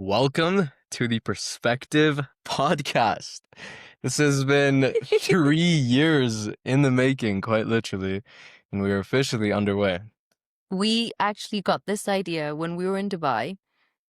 Welcome to the Perspective Podcast. This has been 3 years in the making, quite literally, and we are officially underway. We actually got this idea when we were in Dubai,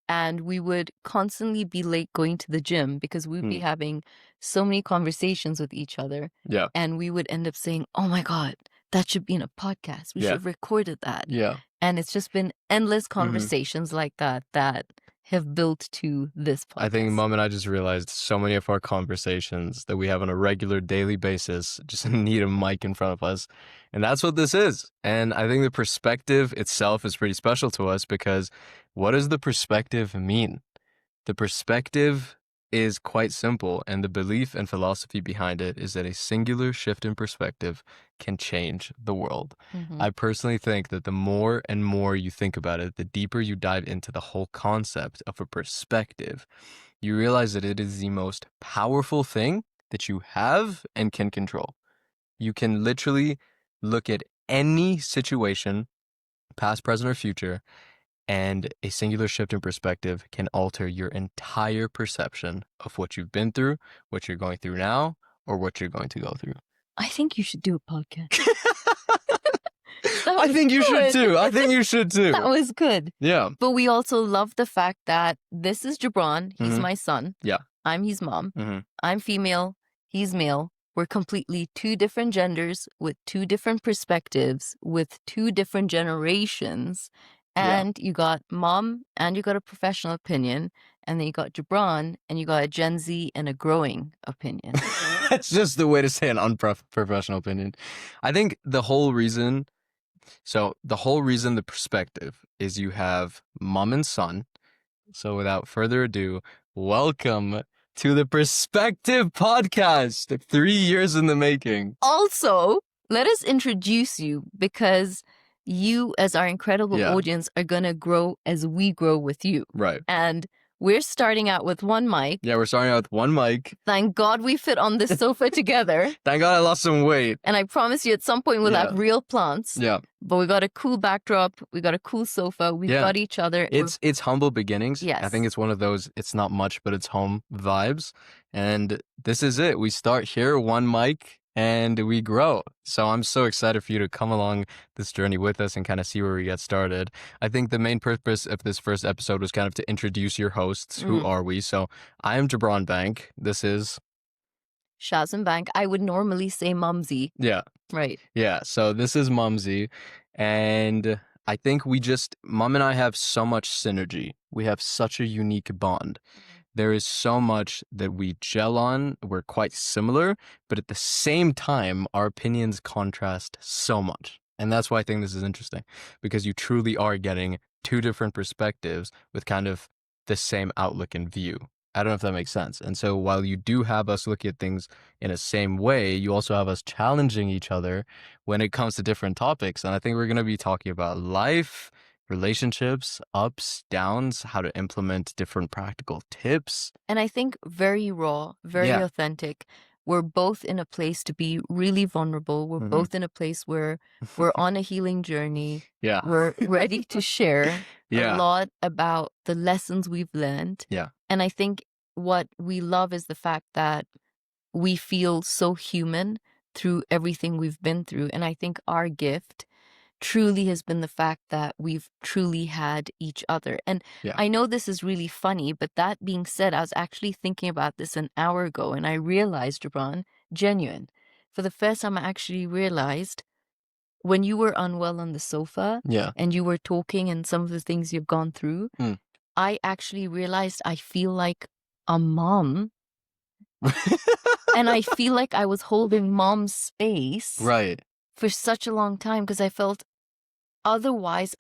and we would constantly be late going to the gym because we'd be having so many conversations with each other. Yeah. And we would end up saying, oh my God, that should be in a podcast. We should have recorded that. Yeah. And it's just been endless conversations like that have built to this podcast. I think Mom and I just realized so many of our conversations that we have on a regular daily basis just need a mic in front of us. And that's what this is. And I think the perspective itself is pretty special to us because what does the perspective mean? The perspective is quite simple, and the belief and philosophy behind it is that a singular shift in perspective can change the world. I personally think that the more and more you think about it, the deeper you dive into the whole concept of a perspective, you realize that it is the most powerful thing that you have and can control. You can literally look at any situation, past, present, or future, and a singular shift in perspective can alter your entire perception of what you've been through, what you're going through now, or what you're going to go through. I think you should do a podcast. I think you should too. I think you should too. That was good. Yeah. But we also love the fact that this is Gibran. He's my son. Yeah. I'm his mom. I'm female. He's male. We're completely two different genders with two different perspectives, with two different generations. And you got mom and you got a professional opinion, and then you got Gibran and you got a Gen Z and a growing opinion. That's just the way to say an unprofessional opinion. I think the whole reason the perspective is you have mom and son. So without further ado, welcome to the Perspective Podcast. 3 years in the making. Also, let us introduce you because you, as our incredible audience, are going to grow as we grow with you. Right. And we're starting out with one mic. Yeah, we're starting out with one mic. Thank God we fit on this sofa together. Thank God I lost some weight. And I promise you at some point we'll have real plants. Yeah. But we got a cool backdrop. We got a cool sofa. We've got each other. It's humble beginnings. Yes. I think it's one of those, it's not much, but it's home vibes. And this is it. We start here, one mic, and we grow. So I'm so excited for you to come along this journey with us and kind of see where we get started. I think the main purpose of this first episode was kind of to introduce your hosts. Who are we? So I am Gibran Bank. This is Shazmeen Bank. I would normally say Mumsy. Yeah. Right. Yeah. So this is Mumsy. And I think Mom and I have so much synergy. We have such a unique bond. There is so much that we gel on. We're quite similar, but at the same time, our opinions contrast so much. And that's why I think this is interesting, because you truly are getting two different perspectives with kind of the same outlook and view. I don't know if that makes sense. And so while you do have us looking at things in a same way, you also have us challenging each other when it comes to different topics. And I think we're going to be talking about life, relationships, ups, downs, how to implement different practical tips. And I think very raw, very authentic. We're both in a place to be really vulnerable. We're both in a place where we're on a healing journey. Yeah. We're ready to share a lot about the lessons we've learned. Yeah. And I think what we love is the fact that we feel so human through everything we've been through. And I think our gift truly has been the fact that we've truly had each other. And I know this is really funny, but that being said, I was actually thinking about this an hour ago, and I realized, Gibran, genuine. For the first time, I actually realized when you were unwell on the sofa and you were talking and some of the things you've gone through, I actually realized I feel like a mom. And I feel like I was holding mom's space for such a long time because I felt otherwise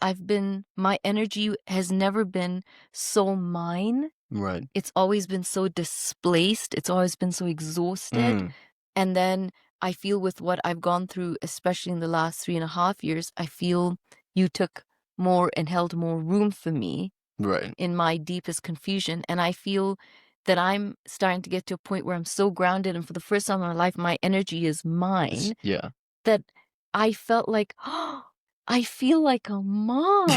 my energy has never been so mine. Right. It's always been so displaced. It's always been so exhausted. And then I feel with what I've gone through, especially in the last 3.5 years, I feel you took more and held more room for me in my deepest confusion. And I feel that I'm starting to get to a point where I'm so grounded, and for the first time in my life, my energy is mine. Yeah. That I felt like, oh, I feel like a mom.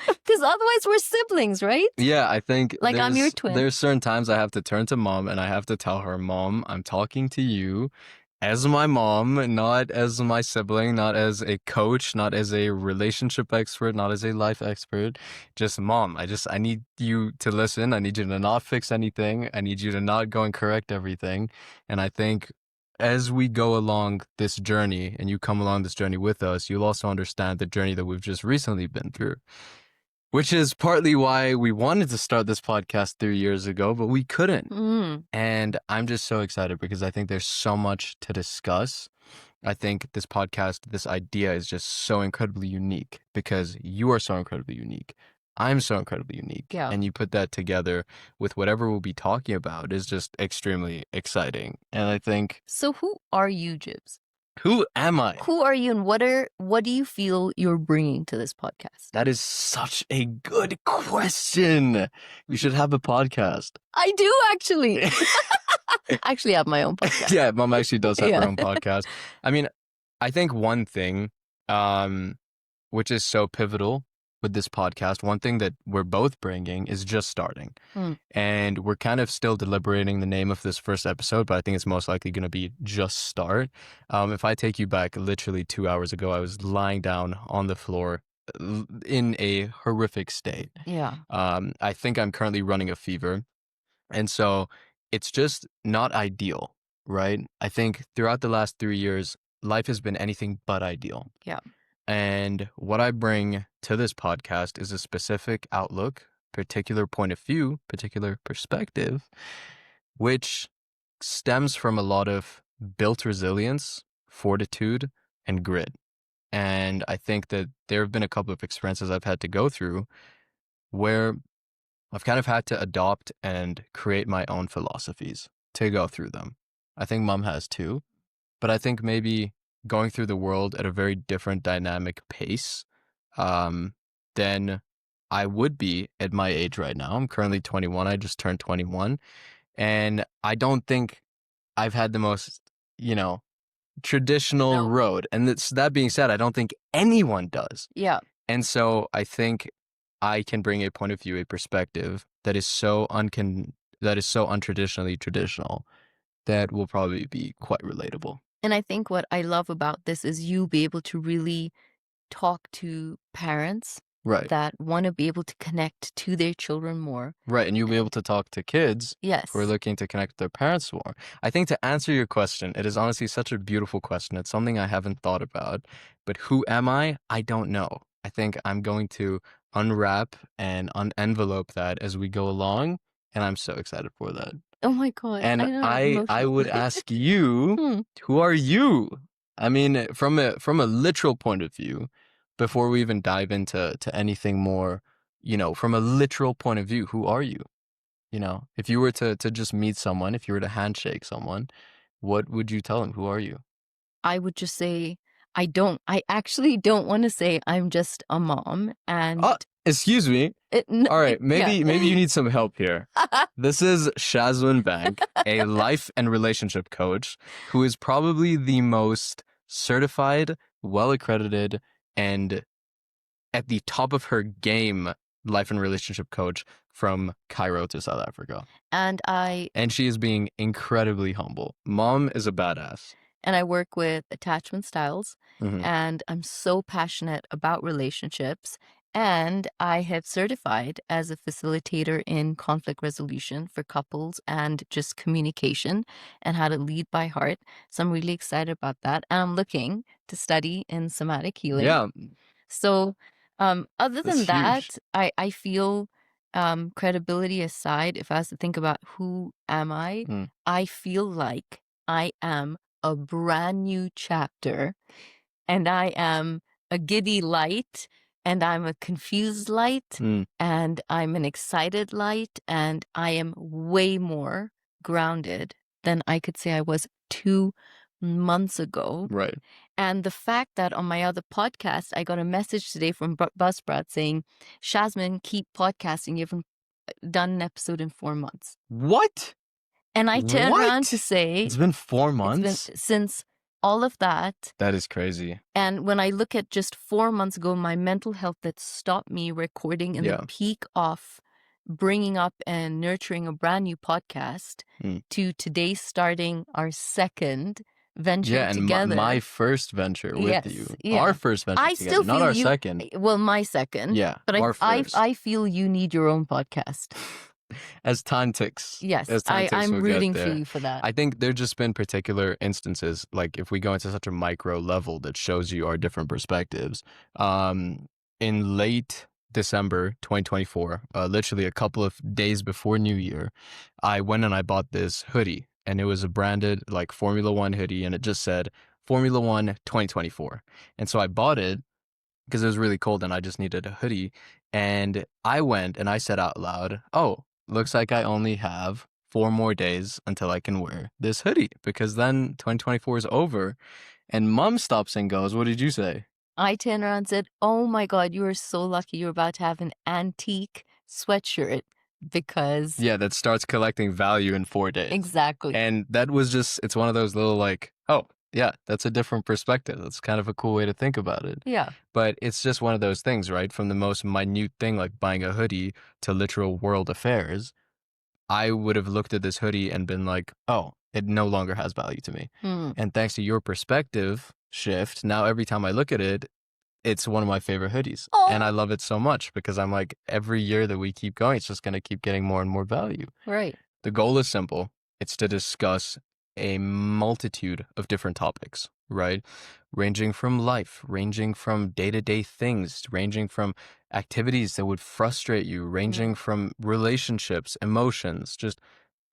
Because otherwise we're siblings, right? Yeah, I think Like, I'm your twin. there's certain times I have to turn to mom and I have to tell her, Mom, I'm talking to you as my mom, not as my sibling, not as a coach, not as a relationship expert, not as a life expert. Just mom, I need you to listen. I need you to not fix anything. I need you to not go and correct everything. And I think as we go along this journey and you come along this journey with us, you'll also understand the journey that we've just recently been through. Which is partly why we wanted to start this podcast 3 years ago, but we couldn't. Mm. And I'm just so excited because I think there's so much to discuss. I think this podcast, this idea is just so incredibly unique because you are so incredibly unique. I'm so incredibly unique. Yeah. And you put that together with whatever we'll be talking about is just extremely exciting. And I think, So who are you, Jibs? who am I? Who are you, and what do you feel you're bringing to this podcast? That is such a good question. We should have a podcast. I do actually. I actually have my own podcast. Yeah, mom actually does have her Yeah. own podcast. I mean, I think one thing, which is so pivotal with this podcast, one thing that we're both bringing is just starting. And we're kind of still deliberating the name of this first episode, but I think it's most likely going to be Just Start. If I take you back literally 2 hours ago, I was lying down on the floor in a horrific state. Yeah. I think I'm currently running a fever. And so it's just not ideal, right? I think throughout the last 3 years, life has been anything but ideal. Yeah. And what I bring to this podcast is a specific outlook, particular point of view, particular perspective, which stems from a lot of built resilience, fortitude, and grit. And I think that there have been a couple of experiences I've had to go through where I've kind of had to adopt and create my own philosophies to go through them. I think mom has too, but I think maybe going through the world at a very different dynamic pace than I would be at my age right now. I'm currently 21. I just turned 21. And I don't think I've had the most, traditional No. road. And that being said, I don't think anyone does. Yeah. And so I think I can bring a point of view, a perspective that is so untraditionally traditional that will probably be quite relatable. And I think what I love about this is you be able to really talk to parents Right. that want to be able to connect to their children more. Right. And you'll be able to talk to kids Yes. who are looking to connect with their parents more. I think to answer your question, it is honestly such a beautiful question. It's something I haven't thought about. But who am I? I don't know. I think I'm going to unwrap and unenvelope that as we go along. And I'm so excited for that. Oh my God. And know, I would emotional. ask you, who are you? I mean, from a literal point of view, before we even dive into anything more, from a literal point of view, who are you? If you were to just meet someone, if you were to handshake someone, what would you tell them? Who are you? I would just say, I actually don't want to say I'm just a mom. And excuse me. All right, maybe you need some help here. This is Shazmeen Bank, a life and relationship coach who is probably the most certified, well-accredited, and at the top of her game life and relationship coach from Cairo to South Africa. And she is being incredibly humble. Mom is a badass. And I work with attachment styles, Mhm. and I'm so passionate about relationships. And I have certified as a facilitator in conflict resolution for couples and just communication and how to lead by heart. So I'm really excited about that. And I'm looking to study in somatic healing. Yeah. So other than That's huge. that, I feel credibility aside, if I was to think about who am I feel like I am a brand new chapter, and I am a giddy light, and I'm a confused light, and I'm an excited light, and I am way more grounded than I could say I was 2 months ago. Right. And the fact that on my other podcast, I got a message today from Buzzsprout saying, Shazmeen, keep podcasting. You haven't done an episode in 4 months. What? And I turned around to say, it's been 4 months? It's been since all of that. That is crazy. And when I look at just 4 months ago, my mental health that stopped me recording in the Yeah. peak of bringing up and nurturing a brand new podcast Mm. to today starting our second venture Yeah, and my together. first venture with Yes, you, our yeah. first venture I together, still not feel our you, second. well, my second, Yeah, but our first. I feel you need your own podcast. As time ticks, Yes, as time ticks, I'm we'll get rooting for there. you for that. I think there've just been particular instances, like if we go into such a micro level that shows you our different perspectives. In late December 2024, literally a couple of days before New Year, I went and I bought this hoodie, and it was a branded like Formula One hoodie, and it just said Formula One 2024. And so I bought it because it was really cold and I just needed a hoodie. And I went and I said out loud, "Oh, looks like I only have 4 more days until I can wear this hoodie because then 2024 is over." And mom stops and goes, "What did you say?" I turned around and said, "Oh my God, you are so lucky you're about to have an antique sweatshirt because." Yeah, that starts collecting value in 4 days. Exactly. And that was just, it's one of those little like, oh, yeah, that's a different perspective. That's kind of a cool way to think about it. Yeah. But it's just one of those things, right? From the most minute thing like buying a hoodie to literal world affairs, I would have looked at this hoodie and been like, oh, it no longer has value to me. Hmm. And thanks to your perspective shift, now every time I look at it, it's one of my favorite hoodies. And I Oh, love it so much because I'm like, every year that we keep going, it's just going to keep getting more and more value. right. The goal is simple. It's to discuss a multitude of different topics, right? Ranging from life, ranging from day-to-day things, ranging from activities that would frustrate you, ranging from relationships, emotions, just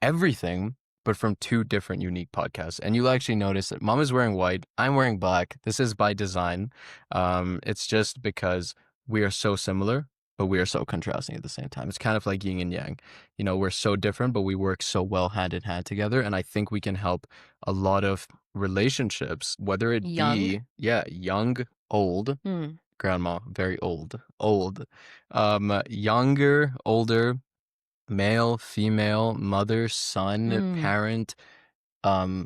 everything, but from two different unique podcasts. And you'll actually notice that mom is wearing white, I'm wearing black. This is by design. It's just because we are so similar, but we are so contrasting at the same time. It's kind of like yin and yang. You know, we're so different, but we work so well hand in hand together. And I think we can help a lot of relationships, whether it Young. be, yeah, young, old, Hmm. grandma, very old, younger, older, male, female, mother, son, Hmm. parent.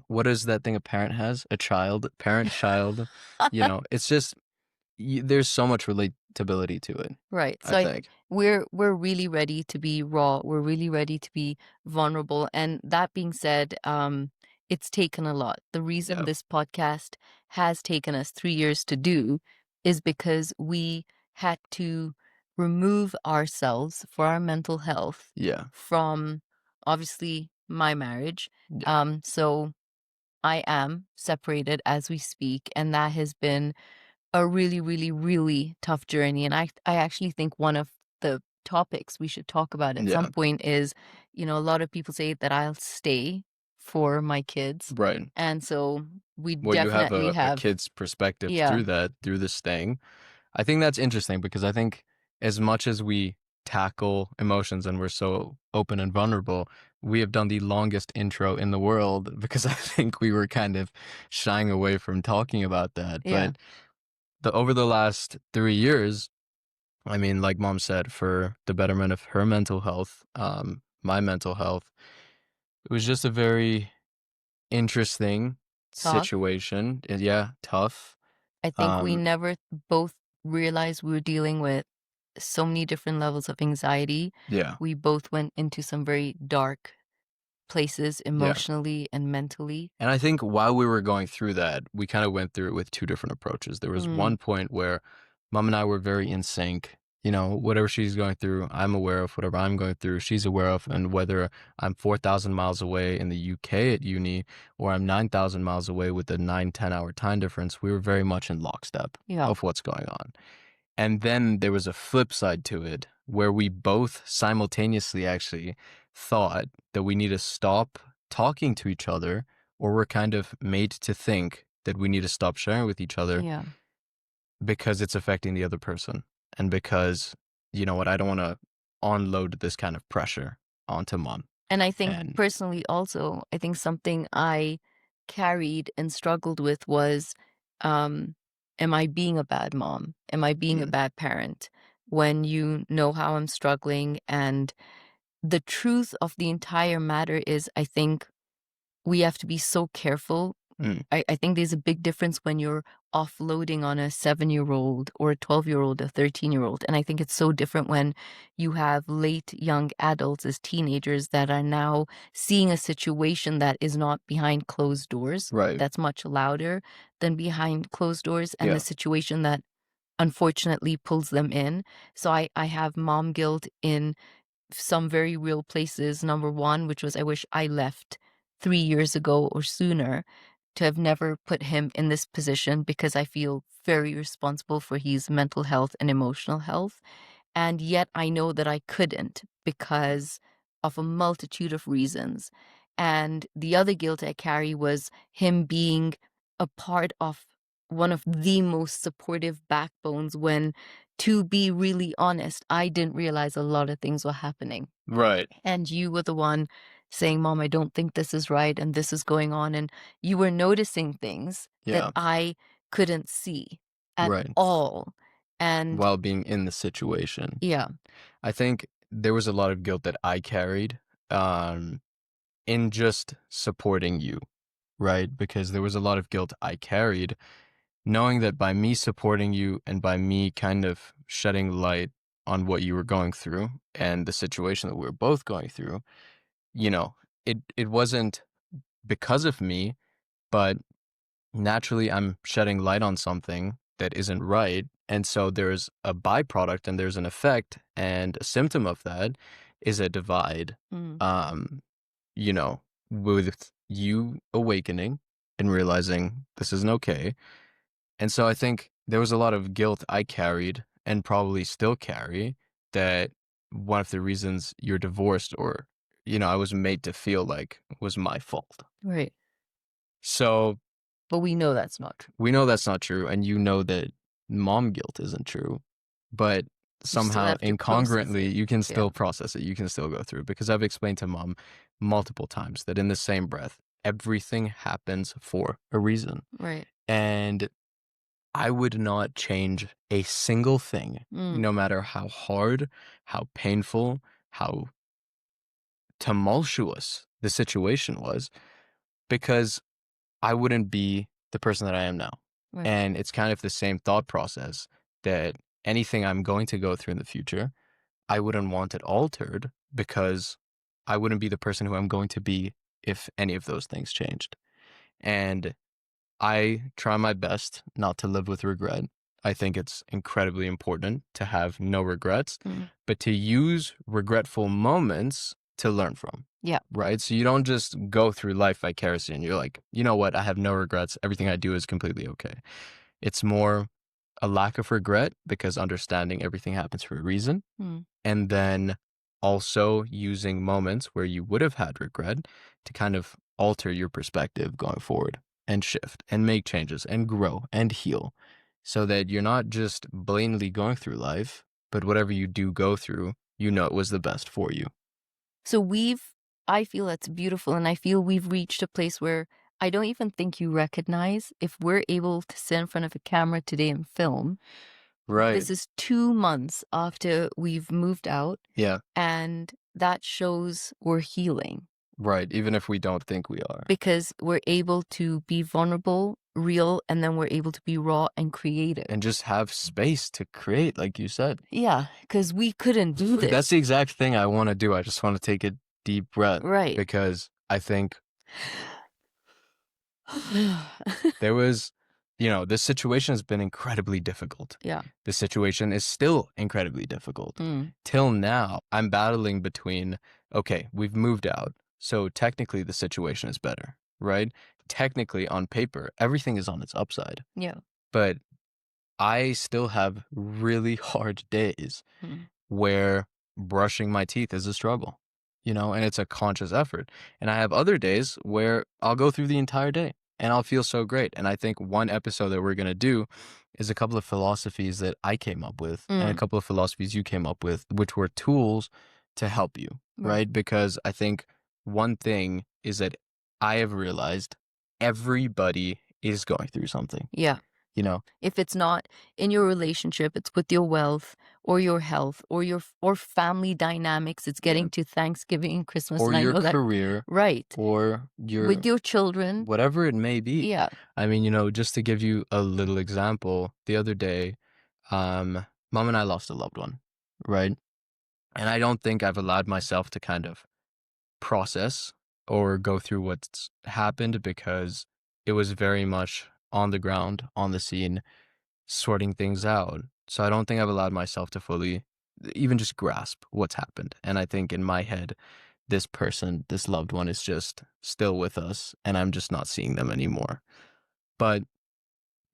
What is that thing a parent has? A child, parent, child. You know, it's just there's so much relatability to it. Right. I So think. we're really ready to be raw. We're really ready to be vulnerable. And that being said, it's taken a lot. The reason Yeah, this podcast has taken us 3 years to do is because we had to remove ourselves for our mental health yeah, from obviously my marriage. yeah, So I am separated as we speak, and that has been a really, really, really tough journey. And I actually think one of the topics we should talk about at yeah. some point is, a lot of people say that I'll stay for my kids. Right. And so we Well, you have definitely a have, kid's perspective yeah, through that, through this thing. I think that's interesting because I think as much as we tackle emotions and we're so open and vulnerable, we have done the longest intro in the world because I think we were kind of shying away from talking about that. yeah. But over the last 3 years, I mean, like mom said, for the betterment of her mental health, my mental health, it was just a very interesting Tough. situation. Yeah, tough. I think we Um, never both realized we were dealing with so many different levels of anxiety. yeah, We both went into some very dark places yeah. emotionally and mentally. And I think while we were going through that, we kind of went through it with two different approaches. There was Mm, one point where mom and I were very in sync. You know, whatever she's going through, I'm aware of. Whatever I'm going through, she's aware of. And whether I'm 4,000 miles away in the UK at uni or I'm 9,000 miles away with a 9-10 hour time difference, we were very much in lockstep yeah. of what's going on. And then there was a flip side to it where we both simultaneously actually thought that we need to stop talking to each other, or we're kind of made to think that we need to stop sharing with each other Yeah. because it's affecting the other person. And because, you know what, I don't want to unload this kind of pressure onto mom. And I think And personally also, I think something I carried and struggled with was, um, am I being a bad mom? Am I being a mm, bad parent? When you know how I'm struggling. And the truth of the entire matter is, I think we have to be so careful Mm. I think there's a big difference when you're offloading on a 7-year-old or a 12-year-old, a 13-year-old. And I think it's so different when you have late young adults as teenagers that are now seeing a situation that is not behind closed doors, Right. that's much louder than behind closed doors, and the Yeah. situation that unfortunately pulls them in. So I have mom guilt in some very real places. Number one, which was I wish I left 3 years ago or sooner to have never put him in this position because I feel very responsible for his mental health and emotional health. And yet I know that I couldn't because of a multitude of reasons. And the other guilt I carry was him being a part of one of the most supportive backbones when, to be really honest, I didn't realize a lot of things were happening. Right. And you were the one saying, Mom, I don't think this is right and this is going on. And you were noticing things that Yeah. I couldn't see at Right. all. And While being in the situation. yeah. I think there was a lot of guilt that I carried um, in just supporting you, right? Because there was a lot of guilt I carried knowing that by me supporting you and by me kind of shedding light on what you were going through and the situation that we were both going through, you know, it wasn't because of me, but naturally I'm shedding light on something that isn't right. And so there's a byproduct and there's an effect, and a symptom of that is a divide. Mm. Um, you know, with you awakening and realizing this isn't okay. And so I think there was a lot of guilt I carried and probably still carry, that one of the reasons you're divorced, or, I was made to feel like was my fault. Right. So But we know that's not true. we know that's not true, and you know that mom guilt isn't true, but You still somehow have to process incongruently it. you can Yeah. still process it. You can still go through it, because I've explained to mom multiple times that in the same breath, everything happens for a reason. Right. And I would not change a single thing, Mm. no matter how hard, how painful, how tumultuous the situation was, because I wouldn't be the person that I am now. Right. And it's kind of the same thought process, that anything I'm going to go through in the future, I wouldn't want it altered, because I wouldn't be the person who I'm going to be if any of those things changed. And I try my best not to live with regret. I think it's incredibly important to have no regrets, Mm. but to use regretful moments to learn from. Yeah. Right? So you don't just go through life vicariously and you're like, you know what? I have no regrets. Everything I do is completely okay. It's more a lack of regret, because understanding everything happens for a reason. Mm. And then also using moments where you would have had regret to kind of alter your perspective going forward, and shift and make changes and grow and heal, so that you're not just blatantly going through life, but whatever you do go through, it was the best for you. So I feel that's beautiful. And I feel we've reached a place where I don't even think you recognize, if we're able to sit in front of a camera today and film. Right. This is 2 months after we've moved out, Yeah. and that shows we're healing Right. Even if we don't think we are. because we're able to be vulnerable, real, and then we're able to be raw and creative. And just have space to create, like you said. Yeah, because we couldn't do this. That's the exact thing I want to do. I just want to take a deep breath. Right. Because I think there was, this situation has been incredibly difficult. Yeah. The situation is still incredibly difficult. Mm. Till now, I'm battling between, okay, we've moved out, so technically the situation is better, right? Technically, on paper, everything is on its upside. Yeah. But I still have really hard days Mm. where brushing my teeth is a struggle, and it's a conscious effort. And I have other days where I'll go through the entire day and I'll feel so great. And I think one episode that we're going to do is a couple of philosophies that I came up with and a couple of philosophies you came up with, which were tools to help you, right? Because I think one thing is that I have realized everybody is going through something. Yeah. you know, If it's not in your relationship, it's with your wealth or your health or or family dynamics. It's yeah, getting to Thanksgiving and Christmas, or and I your know that, career, right, or with your your children. whatever it may be. Yeah. I mean, just to give you a little example, the other day, mom and I lost a loved one, right? And I don't think I've allowed myself to kind of process or go through what's happened because it was very much on the ground, on the scene, sorting things out. So I don't think I've allowed myself to fully even just grasp what's happened. And I think in my head, this person, this loved one is just still with us and I'm just not seeing them anymore. But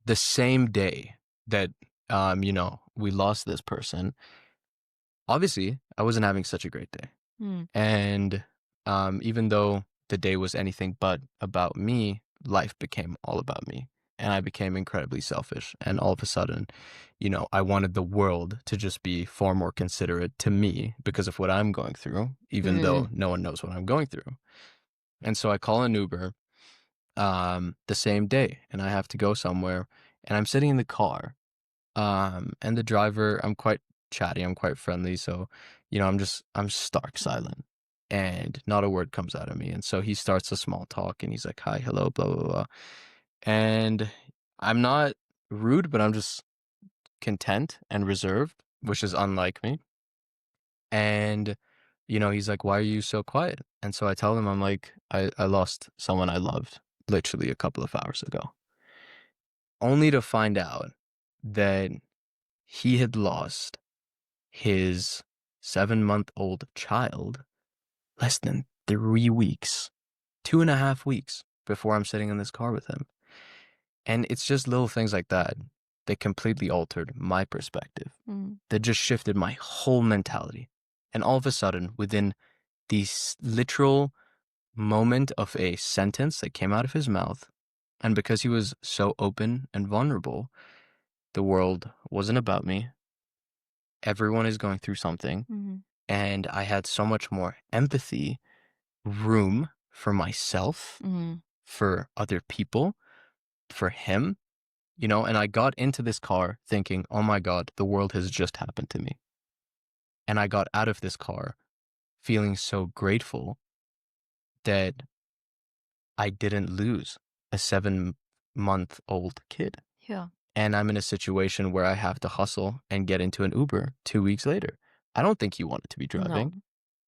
the same day that, we lost this person, obviously I wasn't having such a great day. Mm, And even though the day was anything but about me, life became all about me. And I became incredibly selfish. And all of a sudden, I wanted the world to just be far more considerate to me because of what I'm going through, even though mm, no one knows what I'm going through. And so I call an Uber the same day and I have to go somewhere. And I'm sitting in the car and the driver, I'm quite chatty, I'm quite friendly, so I'm stark silent, and not a word comes out of me. And so he starts a small talk, and he's like, "Hi, hello, blah blah blah," and I'm not rude, but I'm just content and reserved, which is unlike me. And he's like, "Why are you so quiet?" And so I tell him, I'm like, I lost someone I loved literally a couple of hours ago, only to find out that he had lost his 7-month-old child less than 3 weeks, 2.5 weeks before I'm sitting in this car with him. And it's just little things like that that completely altered my perspective, mm, that just shifted my whole mentality. And all of a sudden, within this literal moment of a sentence that came out of his mouth, and because he was so open and vulnerable, the world wasn't about me. Everyone is going through something. mm, And I had so much more empathy, room for myself, mm, for other people, for him, and I got into this car thinking, oh my God, the world has just happened to me. And I got out of this car feeling so grateful that I didn't lose a 7-month-old kid. yeah. And I'm in a situation where I have to hustle and get into an Uber 2 weeks later. I don't think he wanted to be No. driving.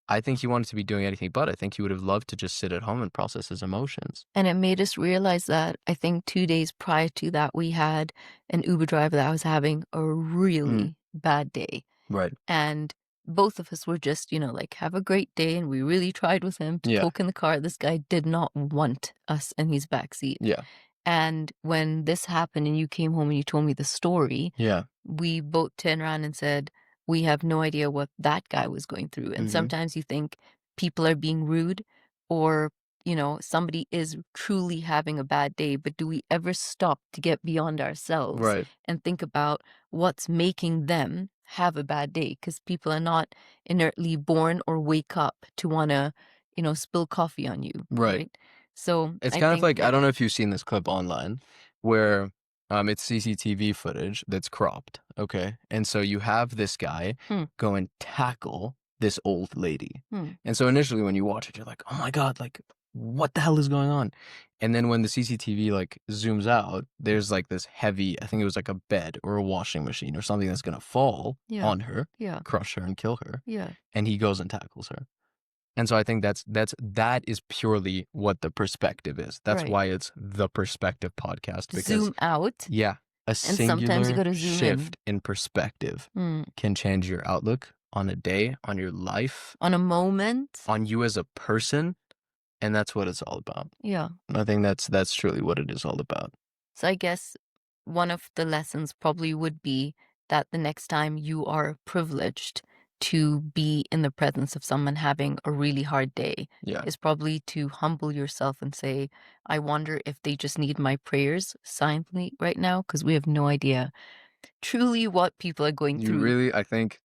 I think he wanted to be doing anything but. I think he would have loved to just sit at home and process his emotions. And it made us realize that I think 2 days prior to that, we had an Uber driver that was having a Mm, really bad day. right. And both of us were just, like, have a great day. And we really tried with him to Yeah. talk in the car. This guy did not want us in his backseat. Yeah. And when this happened and you came home and you told me the story, Yeah. we both turned around and said, we have no idea what that guy was going through. And Hmm. sometimes you think people are being rude or, somebody is truly having a bad day. But do we ever stop to get beyond ourselves Right. and think about what's making them have a bad day? Because people are not inertly born or wake up to want to, spill coffee on you. Right. Right. So It's I kind of think, like, I yeah. don't know if you've seen this clip online where it's CCTV footage that's cropped. Okay. And so you have this guy Hmm, go and tackle this old lady. hmm, And so initially when you watch it, you're like, oh my God, like, what the hell is going on? And then when the CCTV like zooms out, there's like this heavy, I think it was like a bed or a washing machine or something that's going to fall yeah, on her, yeah, crush her and kill her. yeah, And he goes and tackles her. And so I think that is purely what the perspective is. That's right. why it's the Perspective Podcast, because Zoom out, yeah, a and sometimes you singular gotta zoom in. shift in perspective Mm. can change your outlook on a day, on your life, On a moment. on you as a person, and that's what it's all about. Yeah. I think that's truly what it is all about. So I guess one of the lessons probably would be that the next time you are privileged to be in the presence of someone having a really hard day Yeah. is probably to humble yourself and say, I wonder if they just need my prayers silently right now, because we have no idea truly what people are going You through. really, I think,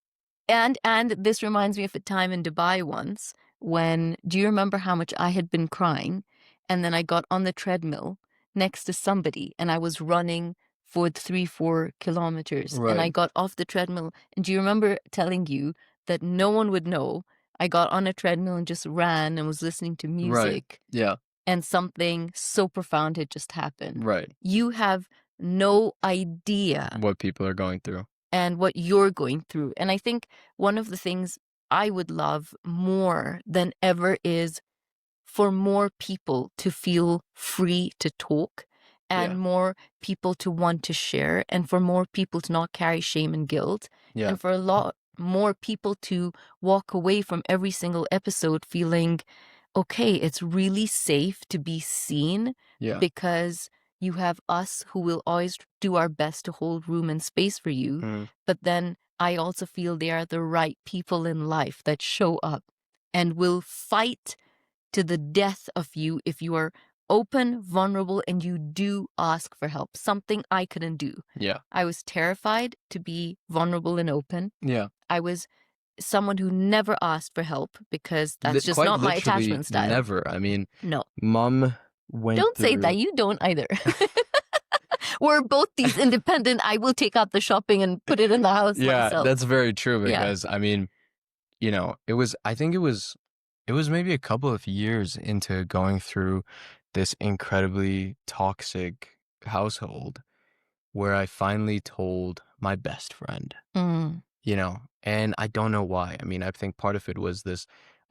And this reminds me of a time in Dubai once when, do you remember how much I had been crying? And then I got on the treadmill next to somebody and I was running for 3-4 kilometers. And I Right. got off the treadmill. And do you remember telling you that no one would know? I got on a treadmill and just ran and was listening to Right. music, Yeah. and something so profound had just happened. Right. You have no idea What people are going through. and what you're going through. And I think one of the things I would love more than ever is for more people to feel free to talk, Yeah. and more people to want to share, and for more people to not carry shame and guilt, Yeah. and for a lot more people to walk away from every single episode feeling, okay, it's really safe to be seen, Yeah. because you have us who will always do our best to hold room and space for you. Mhm. But then I also feel they are the right people in life that show up and will fight to the death of you if you are open, vulnerable, and you do ask for help. Something I couldn't do. Yeah. I was terrified to be vulnerable and open. Yeah. I was someone who never asked for help because that's just Quite not my literally attachment style. never. I mean, No. mom went Don't say through. that. You don't either. We're both these independent. I will take out the shopping and put it in the house Yeah, myself. that's very true Yeah. because I mean, I think it was maybe a couple of years into going through this incredibly toxic household where I finally told my best friend, Mm. and I don't know why. I mean, I think part of it was this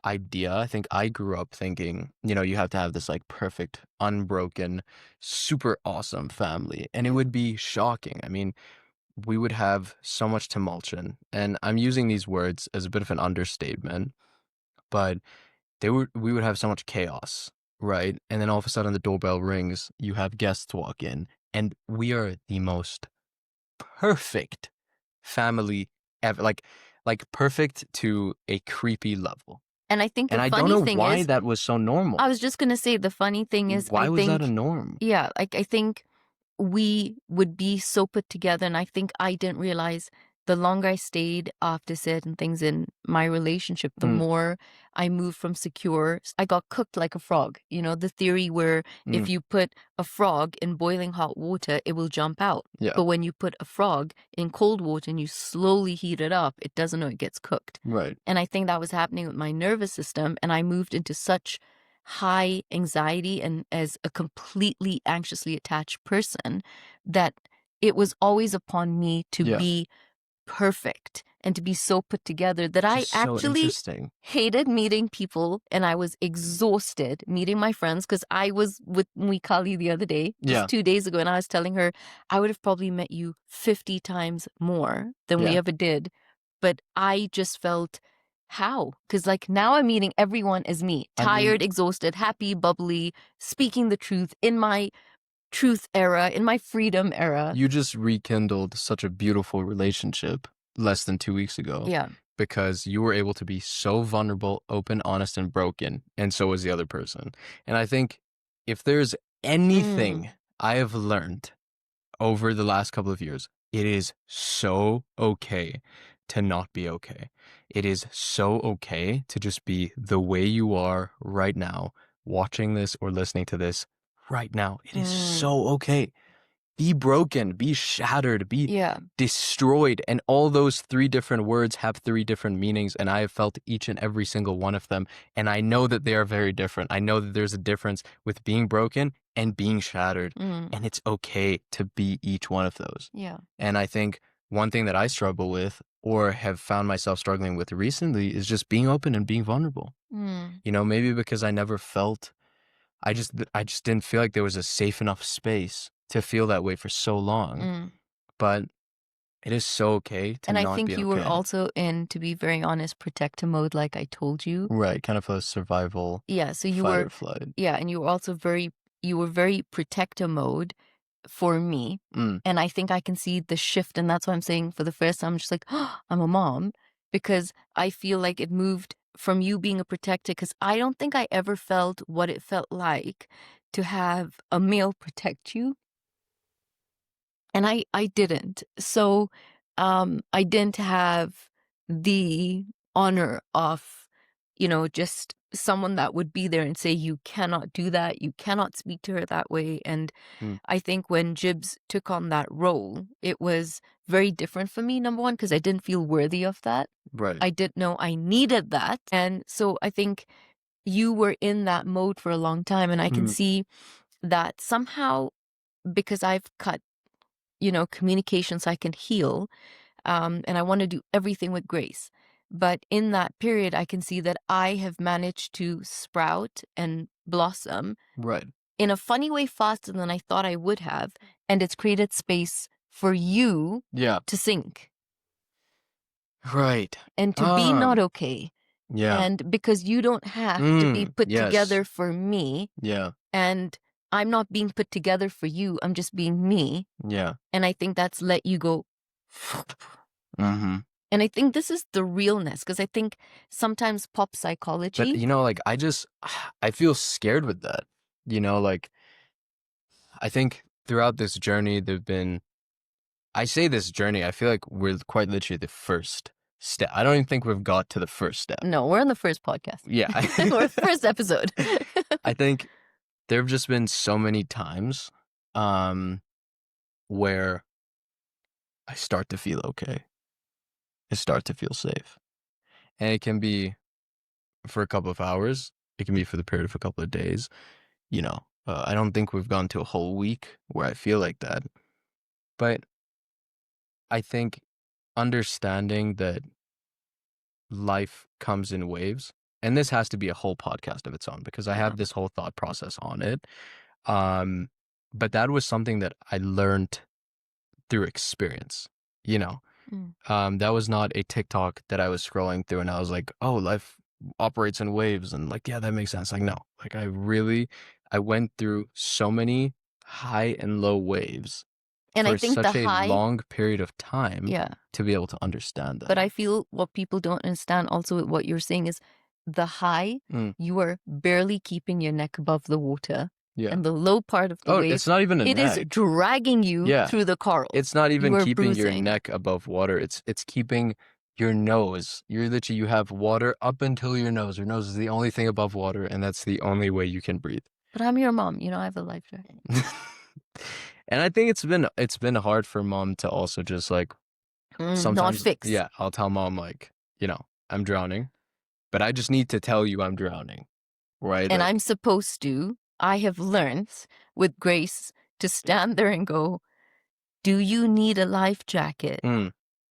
idea. I think I grew up thinking, you have to have this like perfect, unbroken, super awesome family, and it would be shocking. I mean, we would have so much tumultuation, and I'm using these words as a bit of an understatement, but we would have so much chaos, right? And then all of a sudden the doorbell rings, you have guests walk in, and we are the most perfect family ever, like perfect to a creepy level. And I think And the I don't funny know thing why is, that was so normal. I was just going to say, the funny thing is, Why I was that think, a norm? yeah, like I think we would be so put together. And I think I didn't realize the longer I stayed after certain things in my relationship, the Mm, more I moved from secure. I got cooked like a frog. You know, the theory where if mm, you put a frog in boiling hot water, it will jump out. yeah, But when you put a frog in cold water and you slowly heat it up, it doesn't know it gets cooked. right. And I think that was happening with my nervous system. And I moved into such high anxiety and as a completely anxiously attached person that it was always upon me to Yeah. be perfect and to be so put together that Which I is so actually interesting. hated meeting people, and I was exhausted meeting my friends because I was with Mwikali the other day, just Yeah. 2 days ago, and I was telling her I would have probably met you 50 times more than we Yeah. ever did. But I just felt, how? Because like now I'm meeting everyone as me, I mean- tired, exhausted, happy, bubbly, speaking the truth in my truth era, in my freedom era. You just rekindled such a beautiful relationship less than 2 weeks ago. Yeah. Because you were able to be so vulnerable, open, honest, and broken, and so was the other person. And I think if there's anything I have learned over the last couple of years, it is so okay to not be okay. It is so okay to just be the way you are right now, watching this or listening to this right now. It is so okay. Be broken, be shattered, be Yeah. destroyed. And all those 3 different words have 3 different meanings. And I have felt each and every single one of them. And I know that they are very different. I know that there's a difference with being broken and being shattered. And it's okay to be each one of those. Yeah. And I think one thing that I struggle with or have found myself struggling with recently is just being open and being vulnerable. Maybe because I never felt, I just didn't feel like there was a safe enough space to feel that way for so long. But it is so okay to And I not think be you okay. were also in, to be very honest, protector mode, like I told you. Right, kind of a survival, Yeah, so you fight were, or flight. yeah, and you were also very protector mode for me. And I think I can see the shift, and that's why I'm saying for the first time, I'm just like, oh, I'm a mom, because I feel like it moved from you being a protector, because I don't think I ever felt what it felt like to have a male protect you. And I didn't. So I didn't have the honor of just someone that would be there and say, you cannot do that. You cannot speak to her that way. And Mm. I think when Jibs took on that role, it was very different for me, number one, because I didn't feel worthy of that. Right. I didn't know I needed that. And so I think you were in that mode for a long time. And I can see that somehow, because I've cut, communication so I can heal, and I want to do everything with grace. But in that period, I can see that I have managed to sprout and blossom Right. in a funny way faster than I thought I would have. And it's created space for you Yeah. to sink Right. and to be not okay. Yeah. And because you don't have to be put yes. together for me. Yeah. And I'm not being put together for you. I'm just being me. Yeah. And I think that's let you go. Mm-hmm. And I think this is the realness, because I think sometimes pop psychology. But I feel scared with that. I think throughout this journey, I say this journey, I feel like we're quite literally the first step. I don't even think we've got to the first step. No, we're on the first podcast. Yeah. We're first episode. I think there have just been so many times where I start to feel okay. I start to feel safe. And it can be for a couple of hours. It can be for the period of a couple of days. I don't think we've gone to a whole week where I feel like that. But I think understanding that life comes in waves, and this has to be a whole podcast of its own because I have this whole thought process on it. But that was something that I learned through experience, that was not a TikTok that I was scrolling through and I was like, oh, life operates in waves. And like, yeah, that makes sense. Like, no, like I went through so many high and low waves and for I think such the a high, long period of time yeah, to be able to understand that. but I feel what people don't understand also with what you're saying is the high, you are barely keeping your neck above the water. Yeah. And the low part of the wave, it's not even a it neck. is dragging you through the coral. It's not even keeping your bruising. neck above water. It's keeping your nose. You have water up until your nose. Your nose is the only thing above water, and that's the only way you can breathe. But I'm your mom. I have a life jacket. And I think it's been hard for mom to also just like sometimes not fix. Yeah, I'll tell mom like, I'm drowning, but I just need to tell you I'm drowning, right? And like, I'm supposed to. I have learned with grace to stand there and go, do you need a life jacket?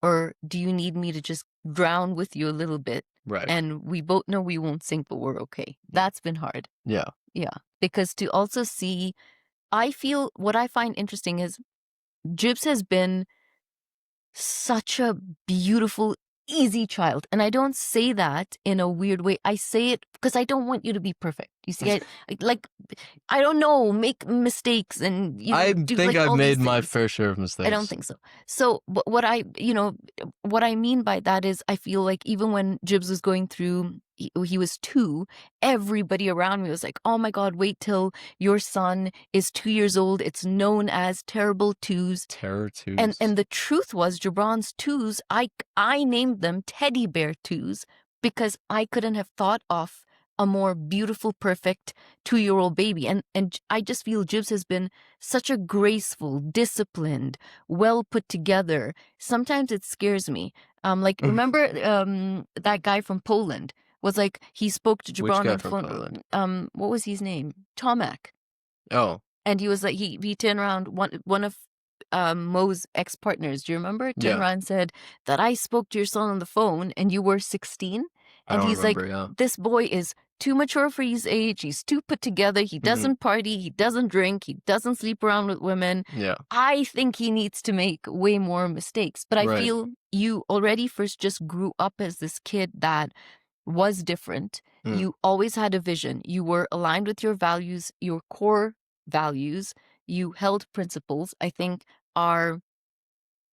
Or do you need me to just drown with you a little bit? Right. And we both know we won't sink, but we're okay. That's been hard. Yeah. Yeah. Because to also see, I feel what I find interesting is Jibs has been such a beautiful, easy child. And I don't say that in a weird way. I say it because I don't want you to be perfect. You see, I don't know, make mistakes and I do, think like, I've all made these my things. fair share of mistakes. I don't think so. So what I mean by that is I feel like even when Jibs was going through, he was 2, everybody around me was like, oh my God, wait till your son is 2 years old. It's known as terrible twos. Terror twos. And the truth was Gibran's twos, I named them teddy bear twos because I couldn't have thought of a more beautiful, perfect 2-year-old baby. And I just feel Jibs has been such a graceful, disciplined, well put together. Sometimes it scares me. Remember that guy from Poland was like, he spoke to Gibran on the phone. Poland? What was his name? Tomek. Oh. And he was like, he turned around, one of Mo's ex-partners, do you remember? Turned around and said that I spoke to your son on the phone and you were 16. And he's remember, like, this boy is too mature for his age. He's too put together. He doesn't party. He doesn't drink. He doesn't sleep around with women. Yeah. I think he needs to make way more mistakes. But I feel you already first just grew up as this kid that was different. You always had a vision. You were aligned with your values, your core values. You held principles, I think,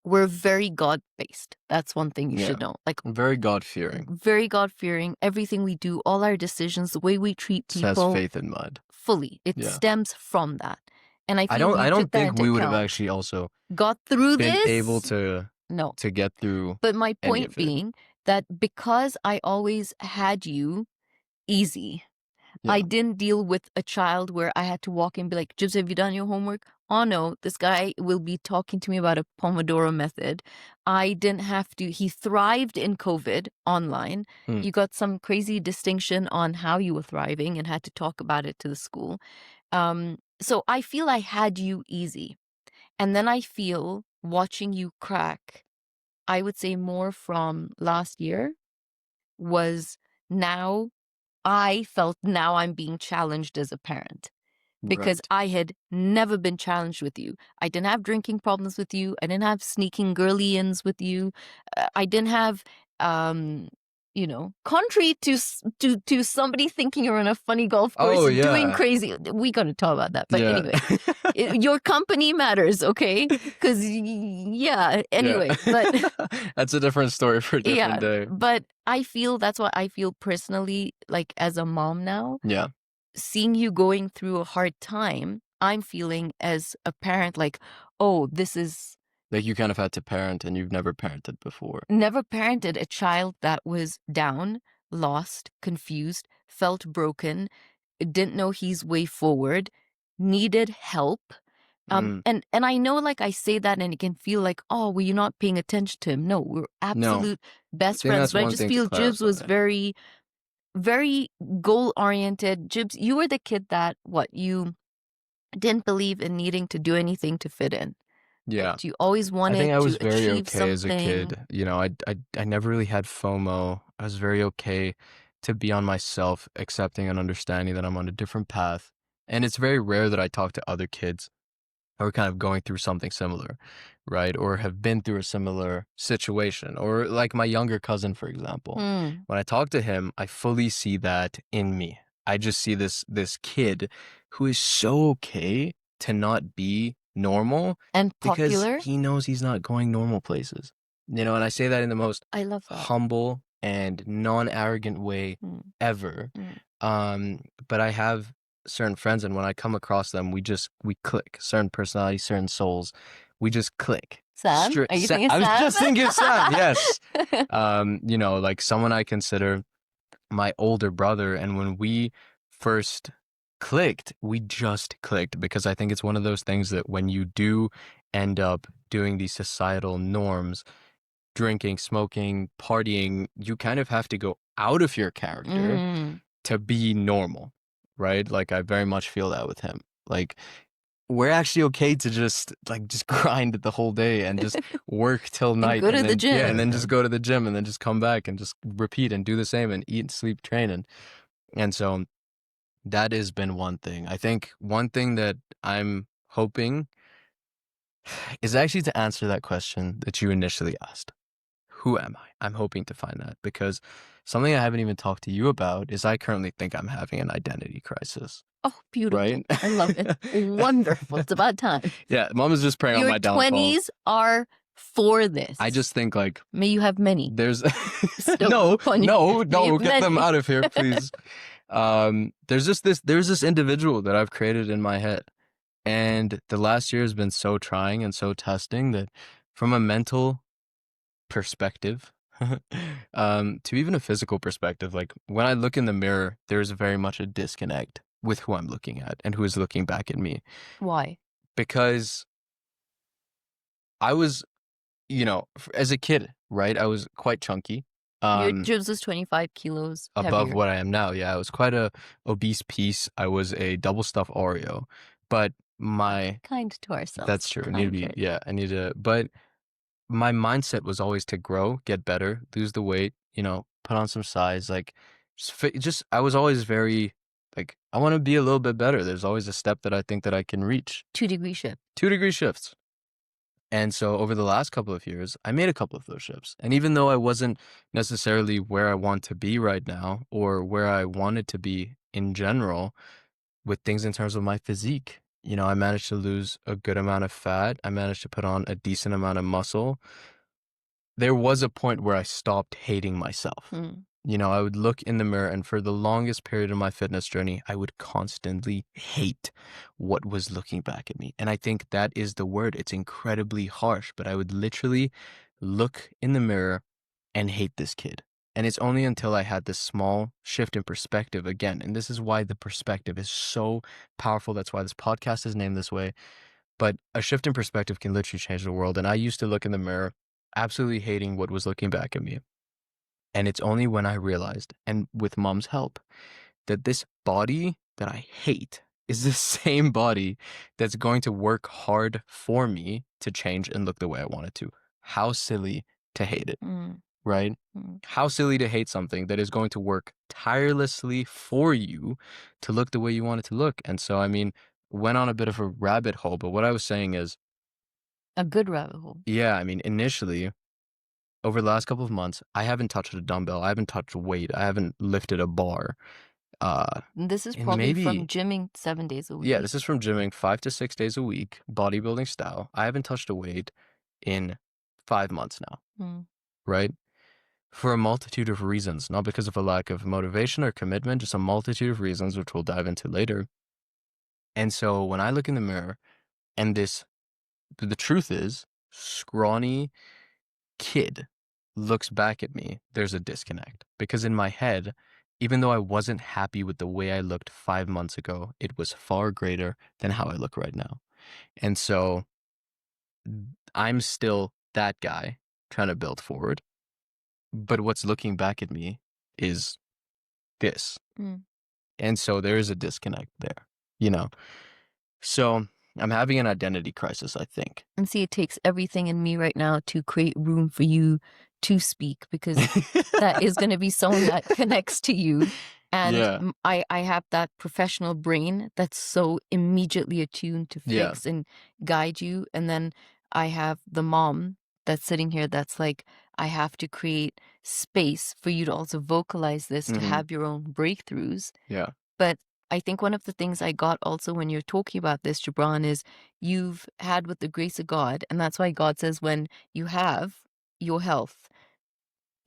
we're very God-based. That's one thing you should know. Like, very God-fearing. Very God-fearing. Everything we do, all our decisions, the way we treat people. It has faith in mind. Fully. It stems from that. And I feel I don't think we would have actually also got through been this. able to get through. But my point being that because I always had you easy. Yeah. I didn't deal with a child where I had to walk in and be like, Jibs, have you done your homework? Oh no, this guy will be talking to me about a Pomodoro method. I didn't have to, he thrived in COVID online. Mm. You got some crazy distinction on how you were thriving and had to talk about it to the school. So I feel I had you easy. And then I feel watching you crack, I would say more from last year was now I felt now I'm being challenged as a parent because Right. I had never been challenged with you. I didn't have drinking problems with you. I didn't have sneaking girly-ins with you. I didn't have, um, contrary to somebody thinking you're on a funny golf course Oh and doing yeah. crazy. We're gonna talk about that, but Yeah. anyway, your company matters, okay? Because yeah. Yeah. Anyway, but That's a different story for a different yeah, day. but I feel that's what I feel personally, like as a mom now, Yeah. seeing you going through a hard time, I'm feeling as a parent like, oh, this is Like you kind of had to parent and you've never parented before. never parented a child that was down, lost, confused, felt broken, didn't know his way forward, needed help. Mm. And I know like I say that and it can feel like, oh, were you not paying attention to him? No, we're No. absolute I best think friends. that's But I one just thing to feel Jibs was clarify. very, very goal oriented. Jibs, you were the kid that you didn't believe in needing to do anything to fit in. Yeah. Right? You always I think wanted I to was very achieve okay as a something. kid. You know, I never really had FOMO. I was very okay to be on myself, accepting and understanding that I'm on a different path. And it's very rare that I talk to other kids who are kind of going through something similar, right? Or have been through a similar situation. Or like my younger cousin, for example. Hmm. When I talk to him, I fully see that in me. I just see this kid who is so okay to not be normal And because popular. he knows he's not going normal places. You know, and I say that in the most I love that. humble and non-arrogant way Hmm. ever. Hmm. But I have certain friends, and when I come across them, we click. Certain personalities, certain souls, we just click. Sam? Are you thinking I was Sam? just thinking Sam. Yes. You know, like someone I consider my older brother, and when we first clicked, we just clicked because I think it's one of those things that when you do end up doing these societal norms, drinking, smoking, partying, you kind of have to go out of your character Mm. to be normal, right? Like I very much feel that with him. Like we're actually okay to just grind the whole day and just work till And night go to and the then yeah, and then just gym. go to the gym and then just come back and just repeat and do the same and eat, sleep, train and so that has been one thing. I think one thing that I'm hoping is actually to answer that question that you initially asked. Who am I? I'm hoping to find that because something I haven't even talked to you about is I currently think I'm having an identity crisis, Oh, beautiful. right? I love it. Wonderful. It's about time. Yeah, mom is just preying on Your my downfall. 20s are for this. I just think like May you have many. there's Stoked no, upon you. no, May you no, have get them many. out of here, please. There's this individual that I've created in my head. And the last year has been so trying and so testing that from a mental perspective, to even a physical perspective, like when I look in the mirror, there's very much a disconnect with who I'm looking at and who is looking back at me. Why? Because I was, you know, as a kid, right? I was quite chunky. Your Um, Jibs was 25 kilos above heavier. what I am now. Yeah, I was quite a obese piece. I was a double stuffed Oreo, but my Kind to ourselves. that's true. I need to be Kinder. yeah. I need to, but my mindset was always to grow, get better, lose the weight. You know, put on some size. Like, just I was always very like I want to be a little bit better. There's always a step that I think that I can reach. 2-degree shift. 2 degree shifts. And so over the last couple of years, I made a couple of those shifts. And even though I wasn't necessarily where I want to be right now or where I wanted to be in general with things in terms of my physique, you know, I managed to lose a good amount of fat. I managed to put on a decent amount of muscle. There was a point where I stopped hating myself. Hmm. You know, I would look in the mirror, and for the longest period of my fitness journey, I would constantly hate what was looking back at me. And I think that is the word. It's incredibly harsh, but I would literally look in the mirror and hate this kid. And it's only until I had this small shift in perspective again. And this is why the perspective is so powerful. That's why this podcast is named this way. But a shift in perspective can literally change the world. And I used to look in the mirror, absolutely hating what was looking back at me. And it's only when I realized, and with mom's help, that this body that I hate is the same body that's going to work hard for me to change and look the way I want it to. How silly to hate it, right? How silly to hate something that is going to work tirelessly for you to look the way you want it to look. And so, I mean, went on a bit of a rabbit hole, but what I was saying is, A good rabbit hole. yeah, I mean, initially, over the last couple of months, I haven't touched a dumbbell. I haven't touched a weight. I haven't lifted a bar. This is and probably from maybe gymming 7 days a week. Yeah, this is from gymming 5 to 6 days a week, bodybuilding style. I haven't touched a weight in 5 months now, right? For a multitude of reasons, not because of a lack of motivation or commitment, just a multitude of reasons, which we'll dive into later. And so when I look in the mirror and the truth is, scrawny kid looks back at me, there's a disconnect. Because in my head, even though I wasn't happy with the way I looked 5 months ago, it was far greater than how I look right now. And so I'm still that guy trying to build forward. But what's looking back at me is this. And so there is a disconnect there, you know? So I'm having an identity crisis, I think. And see, it takes everything in me right now to create room for you to speak, because that is going to be someone that connects to you. And Yeah. I have that professional brain that's so immediately attuned to fix and guide you. And then I have the mom that's sitting here that's like, I have to create space for you to also vocalize this, to have your own breakthroughs. Yeah. But I think one of the things I got also when you're talking about this, Gibran, is you've had with the grace of God. And that's why God says when you have your health,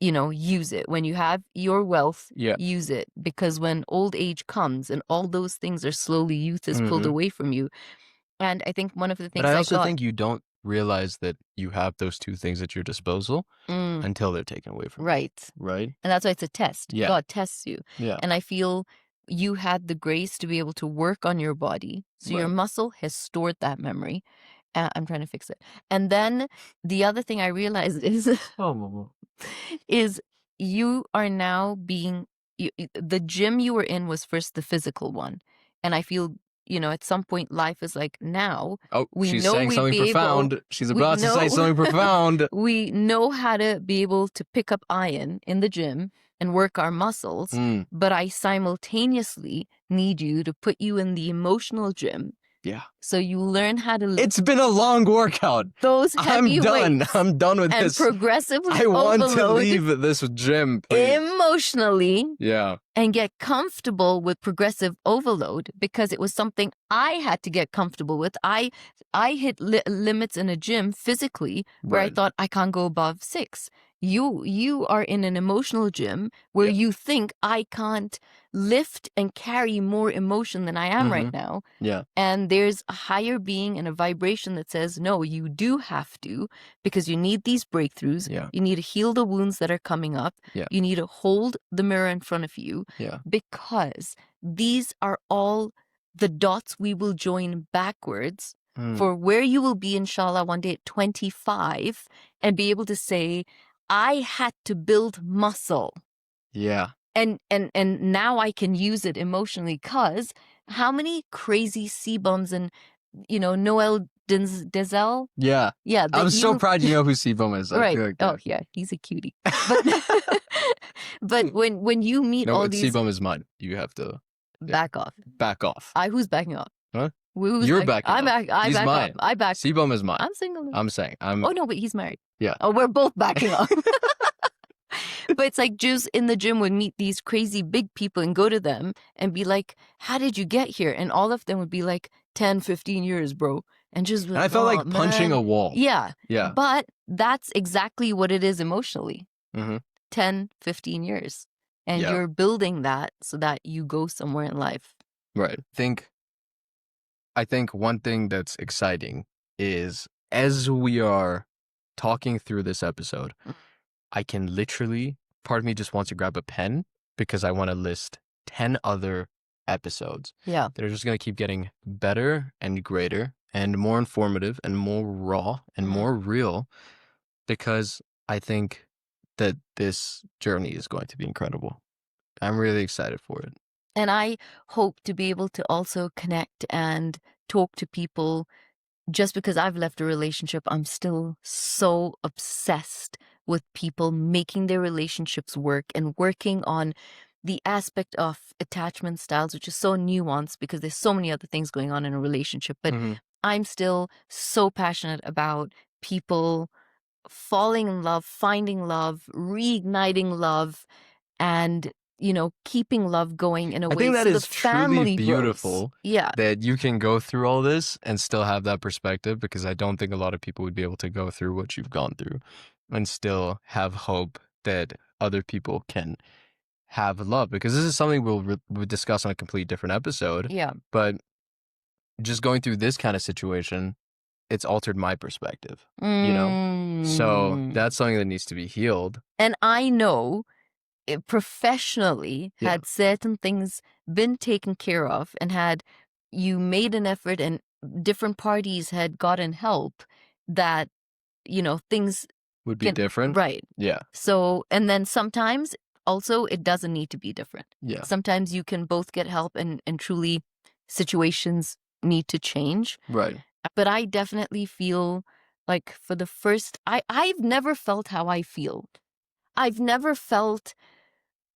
use it. When you have your wealth, use it. Because when old age comes and all those things are slowly, youth is pulled away from you. And I think one of the things But I also think you don't realize that you have those two things at your disposal until they're taken away from you. Right. And that's why it's a test. Yeah. God tests you. Yeah. And I feel you had the grace to be able to work on your body. So your muscle has stored that memory. I'm trying to fix it. And then the other thing I realized is you are now the gym you were in was first the physical one. And I feel, at some point life is like, now she's saying something profound. She's about to say something profound. We know how to be able to pick up iron in the gym and work our muscles, but I simultaneously need you to put you in the emotional gym. Yeah. So you learn how to... It's been a long workout. Those heavy weights. I'm done with this. And progressively I want to leave this gym, please. Emotionally. Yeah. And get comfortable with progressive overload, because it was something I had to get comfortable with. I hit limits in a gym physically where I thought I can't go above 6. You are in an emotional gym where you think I can't lift and carry more emotion than I am right now. Yeah. And there's a higher being and a vibration that says, no, you do have to, because you need these breakthroughs. Yeah. You need to heal the wounds that are coming up. Yeah. You need to hold the mirror in front of you. Yeah. Because these are all the dots we will join backwards for where you will be, inshallah, one day at 25, and be able to say, I had to build muscle. Yeah. And now I can use it emotionally, because how many crazy C-bums and, Noel Denzel? Yeah. Yeah. I'm so proud you know who C-Bum is. Right. Oh, yeah. He's a cutie. But when you meet all these... C-Bum is mine. You have to... Back off. Back off. Who's backing off? Huh? You're backing off. He's back mine. off. I back. C-Bum is mine. I'm single. I'm saying. Oh, no, but he's married. Yeah. Oh, we're both backing off. But it's like Jews in the gym would meet these crazy big people and go to them and be like, how did you get here? And all of them would be like, 10, 15 years, bro. And just I felt like punching a wall. Yeah. Yeah. But that's exactly what it is emotionally. 10, 15 years. And you're building that so that you go somewhere in life. Right. I think one thing that's exciting is, as we are talking through this episode, I can literally part of me just wants to grab a pen because I want to list 10 other episodes Yeah. that are just going to keep getting better and greater and more informative and more raw and more real, because I think that this journey is going to be incredible. I'm really excited for it. And I hope to be able to also connect and talk to people. Just because I've left a relationship, I'm still so obsessed with people making their relationships work and working on the aspect of attachment styles, which is so nuanced because there's so many other things going on in a relationship. But I'm still so passionate about people falling in love, finding love, reigniting love, and keeping love going in a I way think that so the is truly family grows. beautiful. Yeah. That you can go through all this and still have that perspective, because I don't think a lot of people would be able to go through what you've gone through and still have hope that other people can have love, because this is something we'll discuss on a complete different episode. Yeah. But just going through this kind of situation, it's altered my perspective, So that's something that needs to be healed. And I know professionally, Yeah. had certain things been taken care of and had you made an effort and different parties had gotten help, that, things Would be different. Right. Yeah. So, and then sometimes also it doesn't need to be different. Yeah. Sometimes you can both get help and truly situations need to change. Right. But I definitely feel like for the first, I've never felt how I feel. I've never felt,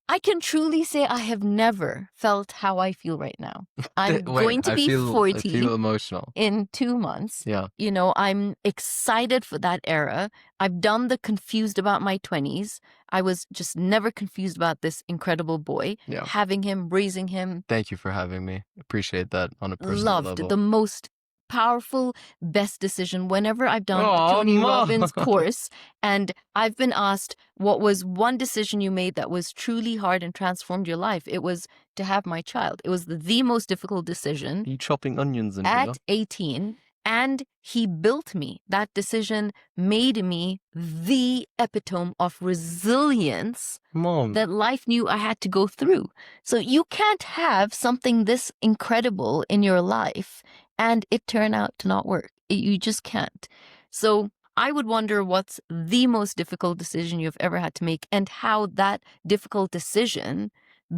I can truly say I have never felt how I feel right now. I'm going to be 40 I feel emotional. in 2 months. Yeah. I'm excited for that era. I've done the confused about my 20s. I was just never confused about this incredible boy. Yeah. Having him, raising him. Thank you for having me. Appreciate that on a personal Loved level. the most powerful, best decision whenever I've done the Aw, Tony Mom. Robbins course, and I've been asked what was one decision you made that was truly hard and transformed your life. It was to have my child. It was the most difficult decision Are you chopping onions in at here? 18, and he built me. That decision made me the epitome of resilience Mom. that life knew I had to go through. So you can't have something this incredible in your life and it turn out to not work. You just can't. So I would wonder what's the most difficult decision you've ever had to make, and how that difficult decision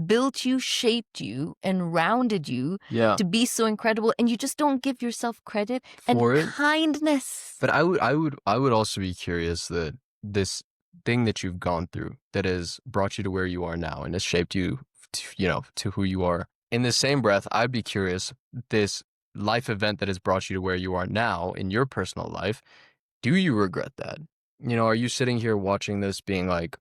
built you, shaped you, and rounded you to be so incredible, and you just don't give yourself credit For and it. kindness. But I would also be curious that this thing that you've gone through that has brought you to where you are now and has shaped you to who you are. In the same breath, I'd be curious, this life event that has brought you to where you are now in your personal life, do you regret that? Are you sitting here watching this being like,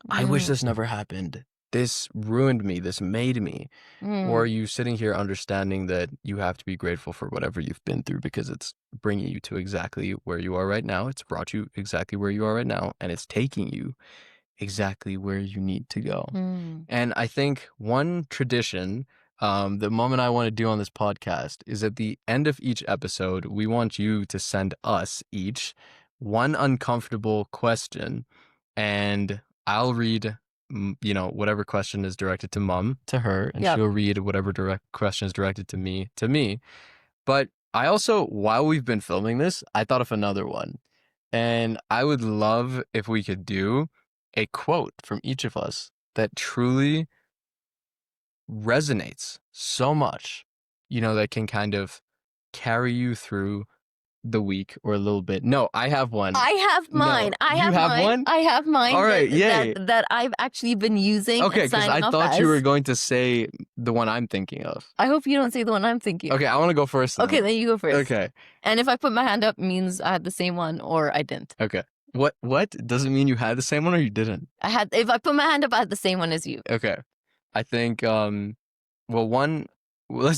I wish this never happened. This ruined me. This made me. Or are you sitting here understanding that you have to be grateful for whatever you've been through, because it's bringing you to exactly where you are right now. It's brought you exactly where you are right now, and it's taking you exactly where you need to go. And I think one tradition that Mom and I want to do on this podcast is at the end of each episode, we want you to send us each one uncomfortable question, and I'll read whatever question is directed to Mom to her, and she'll read whatever question is directed to me. But I also, while we've been filming this, I thought of another one, and I would love if we could do a quote from each of us that truly resonates so much, that can kind of carry you through the week or a little bit. No, I have one. I have mine. No. You have one? I have mine. All right, yay. That I've actually been using. Okay, because I thought you were going to say the one I'm thinking of. I hope you don't say the one I'm thinking of. Okay, I want to go first then. Okay, then you go first. Okay. And if I put my hand up, it means I had the same one or I didn't. Okay. What? Does it mean you had the same one or you didn't? If I put my hand up, I had the same one as you. Okay. I think, let's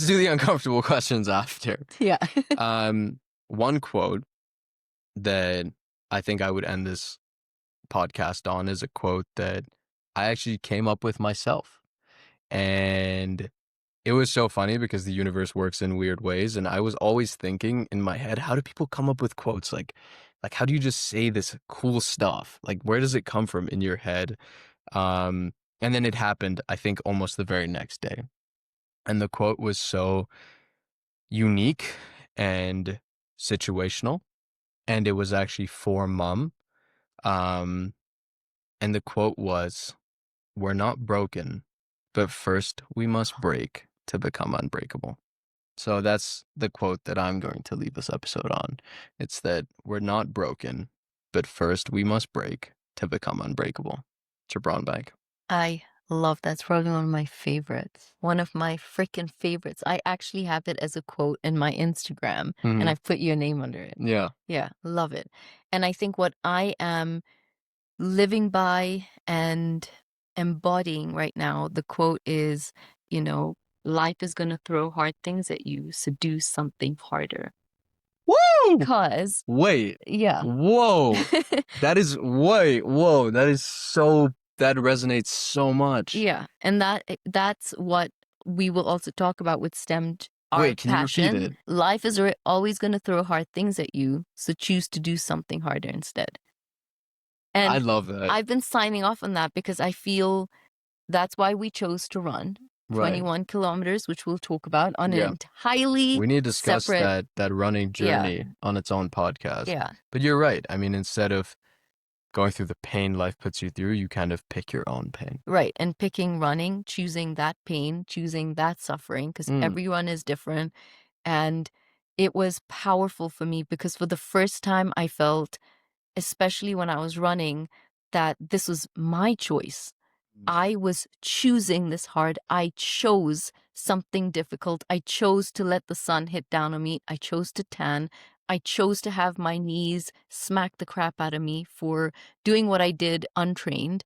do the uncomfortable questions after. Yeah. One quote that I think I would end this podcast on is a quote that I actually came up with myself. And it was so funny because the universe works in weird ways. And I was always thinking in my head, how do people come up with quotes? Like how do you just say this cool stuff? Like, where does it come from in your head? And then it happened, I think, almost the very next day. And the quote was so unique and situational. And it was actually for mom. Um, and the quote was, "We're not broken, but first we must break to become unbreakable." So that's the quote that I'm going to leave this episode on. It's that we're not broken, but first we must break to become unbreakable. Gibran Bank. I love that. It's probably one of my favorites. One of my freaking favorites. I actually have it as a quote in my Instagram, and I've put your name under it. Yeah. Yeah, love it. And I think what I am living by and embodying right now, the quote is, life is going to throw hard things at you, so do something harder. Woo! Because, Wait. yeah. Whoa. That is, wait, whoa. That is so, that resonates so much. Yeah, and that's what we will also talk about with stemmed our Wait, can you passion. repeat it? Life is always going to throw hard things at you, so choose to do something harder instead. And I love that. I've been signing off on that because I feel that's why we chose to run Right. 21 kilometers, which we'll talk about on Yeah. an entirely We need to discuss separate. that running Yeah. journey on its own podcast. Yeah, But you're right. I mean, instead of going through the pain life puts you through, you kind of pick your own pain. right. And picking running, choosing that pain, choosing that suffering, because everyone is different. And it was powerful for me because for the first time I felt, especially when I was running, that this was my choice. I was choosing this hard. I chose something difficult. I chose to let the sun hit down on me. I chose to tan. I chose to have my knees smack the crap out of me for doing what I did untrained.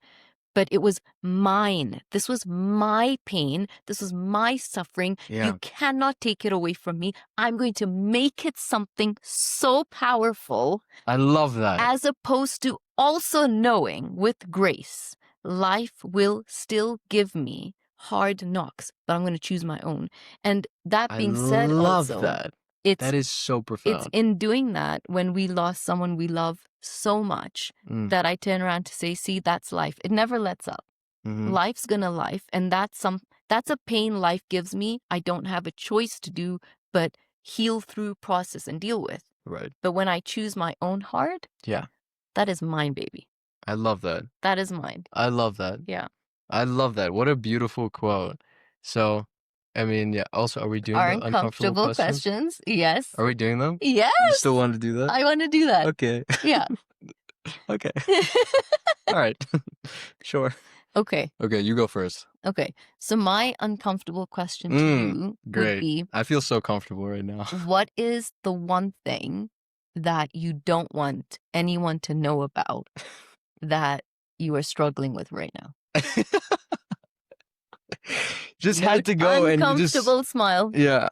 But it was mine. This was my pain. This was my suffering. Yeah. You cannot take it away from me. I'm going to make it something so powerful. I love that. As opposed to also knowing with grace, life will still give me hard knocks, but I'm going to choose my own. And that being said, I love also, that. That is so profound. it's in doing that when we lost someone we love so much that I turn around to say, see, that's life. It never lets up. Life's gonna life. And that's a pain life gives me. I don't have a choice to do, but heal through, process, and deal with. Right. But when I choose my own heart, Yeah. that is mine, baby. I love that. That is mine. I love that. Yeah. I love that. What a beautiful quote. So, I mean, yeah. Also, are we doing Our the uncomfortable uncomfortable questions? Yes. Are we doing them? Yes. You still want to do that? I want to do that. Okay. Yeah. Okay. All right. Sure. Okay. Okay, you go first. Okay. So my uncomfortable question to you would Great. be, I feel so comfortable right now. what is the one thing that you don't want anyone to know about that you are struggling with right now? Just had to go and you just uncomfortable smile. Yeah.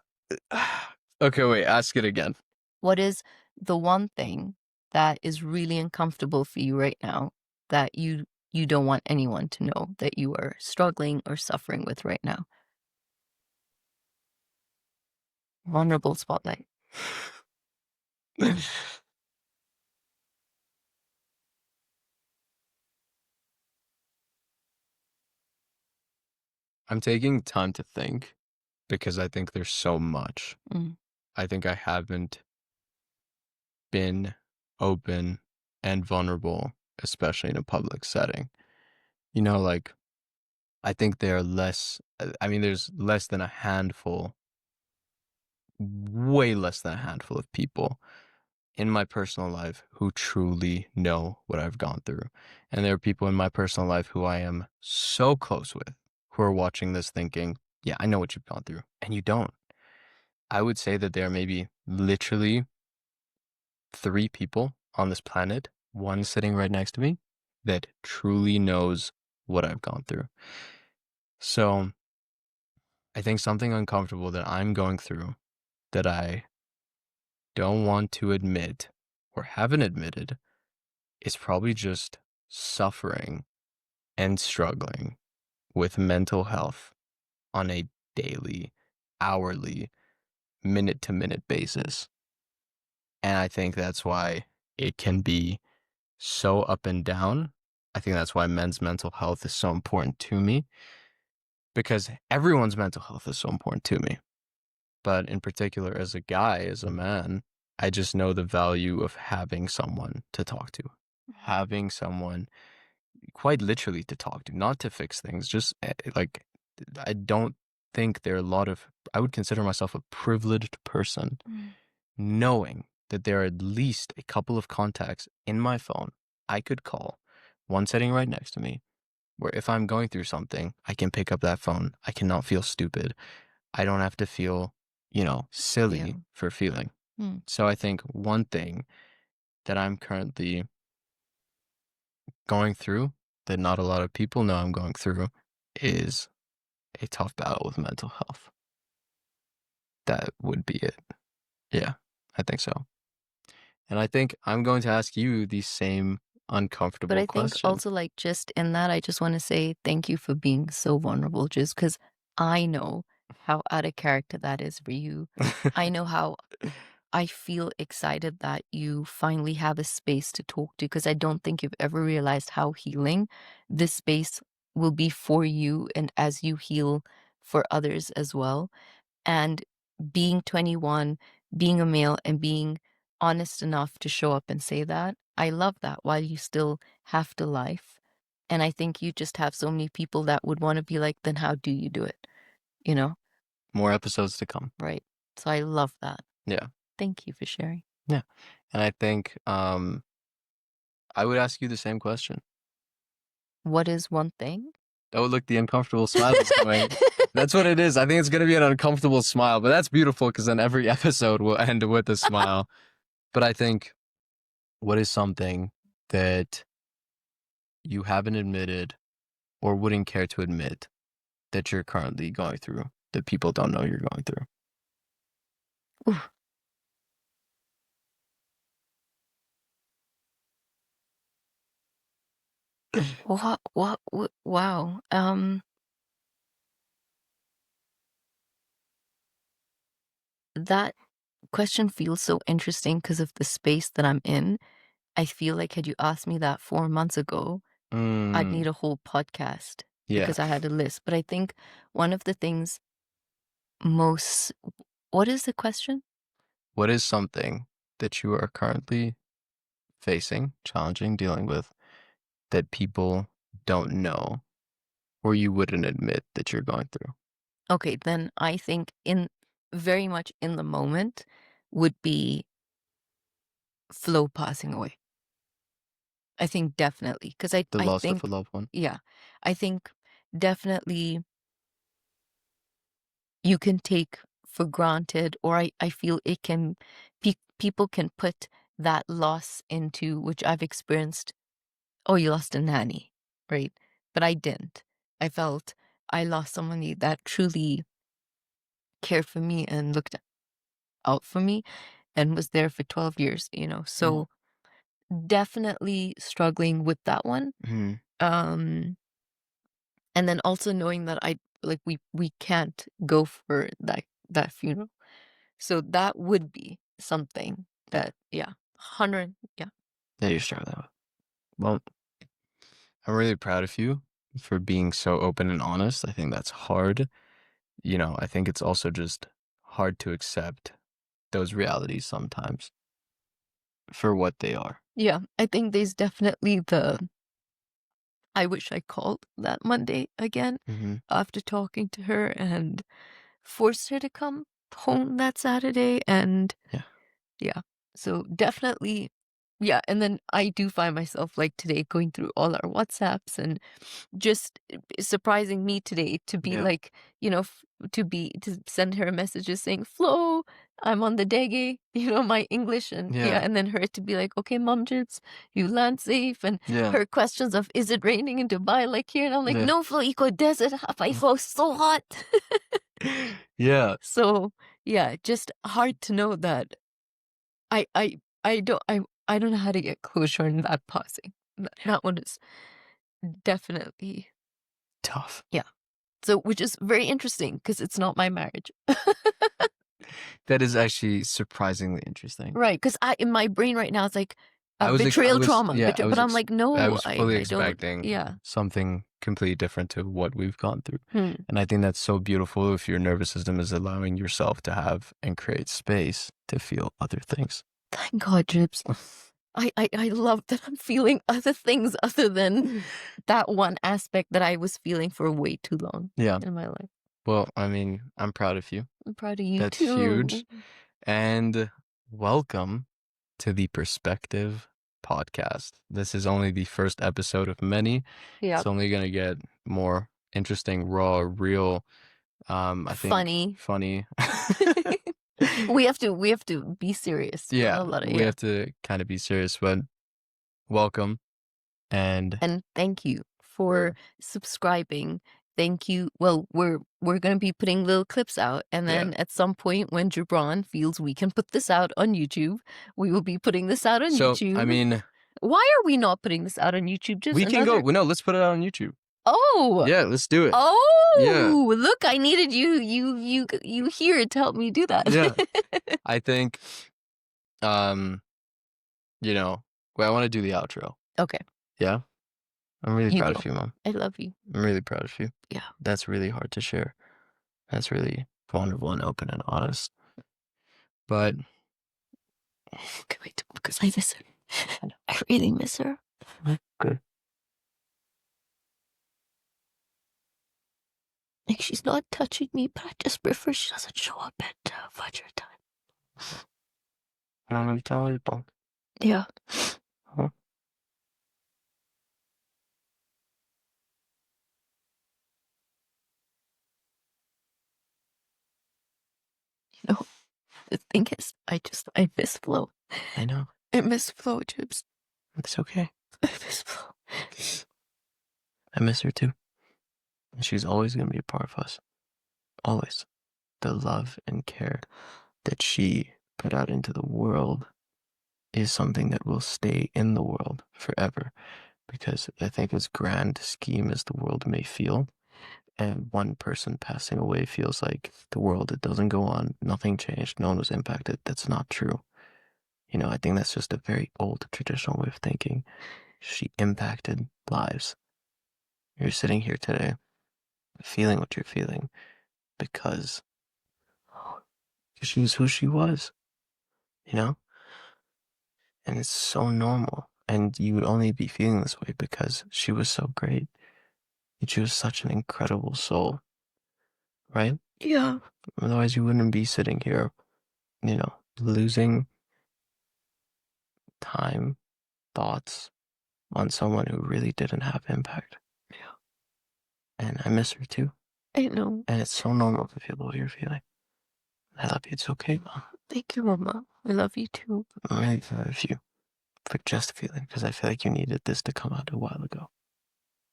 Okay, wait, ask it again. What is the one thing that is really uncomfortable for you right now that you don't want anyone to know that you are struggling or suffering with right now? Vulnerable spotlight. I'm taking time to think because I think there's so much. I think I haven't been open and vulnerable, especially in a public setting. Like, I think there are there's less than a handful, way less than a handful of people in my personal life who truly know what I've gone through. And there are people in my personal life who I am so close with who are watching this thinking, yeah, I know what you've gone through. And you don't. I would say that there are maybe literally 3 people on this planet, one sitting right next to me, that truly knows what I've gone through. So I think something uncomfortable that I'm going through that I don't want to admit or haven't admitted is probably just suffering and struggling with mental health on a daily, hourly, minute to minute basis. And I think that's why it can be so up and down I think that's why men's mental health is so important to me, because everyone's mental health is so important to me. But in particular, as a guy, as a man, I just know the value of having someone to talk to, having someone quite literally to talk to, not to fix things. Just like, I don't think there are a lot of, I would consider myself a privileged person, knowing that there are at least a couple of contacts in my phone I could call, one sitting right next to me, where if I'm going through something, I can pick up that phone. I cannot feel stupid. I don't have to feel, silly for feeling. So I think one thing that I'm currently going through that not a lot of people know I'm going through is a tough battle with mental health. That would be it. Yeah, I think so. And I think I'm going to ask you the same But uncomfortable I think question. also, like, just in that, I just want to say thank you for being so vulnerable, just because I know how out of character that is for you. I know how I feel excited that you finally have a space to talk to, because I don't think you've ever realized how healing this space will be for you and as you heal for others as well. And being 21, being a male, and being honest enough to show up and say that, I love that while you still have to life. And I think you just have so many people that would want to be like, then how do you do it? You know? More episodes to come. Right. So I love that. Yeah. Thank you for sharing. Yeah. And I think I would ask you the same question. What is one thing? Oh, look, the uncomfortable smile is coming. That's what it is. I think it's going to be an uncomfortable smile, but that's beautiful because then every episode will end with a smile. But I think, what is something that you haven't admitted or wouldn't care to admit that you're currently going through that people don't know you're going through? Ooh. Wow. That question feels so interesting because of the space that I'm in. I feel like had you asked me that 4 months ago, I'd need a whole podcast Yeah. because I had a list. But I think one of the things most, what is the question? What is something that you are currently facing, challenging, dealing with that people don't know or you wouldn't admit that you're going through? Okay, then I think in very much in the moment would be Flo passing away. I think definitely because The I loss of a think, loved one? yeah, I think definitely you can take for granted, or I feel it can, people can put that loss into, which I've experienced. Oh, you lost a nanny, right? But I didn't. I felt I lost somebody that truly cared for me and looked out for me and was there for 12 years, So definitely struggling with that one. Mm-hmm. Um, and then also knowing that we can't go for that funeral. So that would be something that, yeah, 100, yeah. Yeah, you're struggling with. Well, I'm really proud of you for being so open and honest. I think that's hard. I think it's also just hard to accept those realities sometimes for what they are. Yeah, I think there's definitely I wish I called that Monday again Mm-hmm. after talking to her and forced her to come home that Saturday. And Yeah. yeah, so definitely, yeah. And then I do find myself like today going through all our WhatsApps and just surprising me today to be Yeah. like, to send her messages saying, Flo, I'm on the dege, my English, and yeah, Yeah. and then her to be like, okay, mom jibs, you land safe, and Yeah. her questions of, is it raining in Dubai like here? And I'm like, Yeah. no, Flo, eco desert, Flo, so hot. Yeah. So yeah, just hard to know that I don't know how to get closure in that pausing. That one is definitely, Tough. yeah. So, which is very interesting because it's not my marriage. That is actually surprisingly interesting. Right. Because in my brain right now, it's like, betrayal trauma. Yeah, But I'm like, no, I was fully I expecting don't. Yeah. something completely different to what we've gone through. Hmm. And I think that's so beautiful if your nervous system is allowing yourself to have and create space to feel other things. Thank God, Jibs. I love that I'm feeling other things other than that one aspect that I was feeling for way too long Yeah. in my life. Well, I mean, I'm proud of you. I'm proud of you That's too. huge. And welcome to the Perspective Podcast. This is only the first episode of many. Yeah. It's only going to get more interesting, raw, real, I think funny. we have to be serious. Yeah, we have to kind of be serious, but welcome and thank you for subscribing. Thank you. Well, we're going to be putting little clips out, and then at some point when Gibran feels we can put this out on YouTube, we will be putting this out on YouTube. I mean, why are we not putting this out on YouTube? Just we can go. No, let's put it out on YouTube. Oh. Yeah, let's do it. Oh. Yeah. Look, I needed you here to help me do that. Yeah. I think you know, I want to do the outro. Okay. Yeah. I'm really proud of you, Mom. I love you. I'm really proud of you. Yeah. That's really hard to share. That's really vulnerable and open and honest. But okay, wait, because I miss her. I really miss her. Good. Like, she's not touching me, but I just prefer she doesn't show up at Fudger time. I'm telling you. Yeah. Huh? You know, the thing is, I miss Flo. I know. I miss Flo, Jibs. It's okay. I miss Flo. I miss her too. And she's always going to be a part of us. Always. The love and care that she put out into the world is something that will stay in the world forever. Because I think as grand scheme as the world may feel, and one person passing away feels like the world, it doesn't go on, nothing changed, no one was impacted. That's not true. You know, I think that's just a very old traditional way of thinking. She impacted lives. You're sitting here today feeling what you're feeling because she was who she was, you know? And it's so normal. And you would only be feeling this way because she was so great. And she was such an incredible soul, right? Yeah. Otherwise, you wouldn't be sitting here, you know, losing time, thoughts on someone who really didn't have impact. Yeah. And I miss her too. I know. And it's so normal to feel what you're feeling. I love you. It's okay, Mom. Thank you, Mama. I love you too. I'm really proud of you for just feeling, because I feel like you needed this to come out a while ago.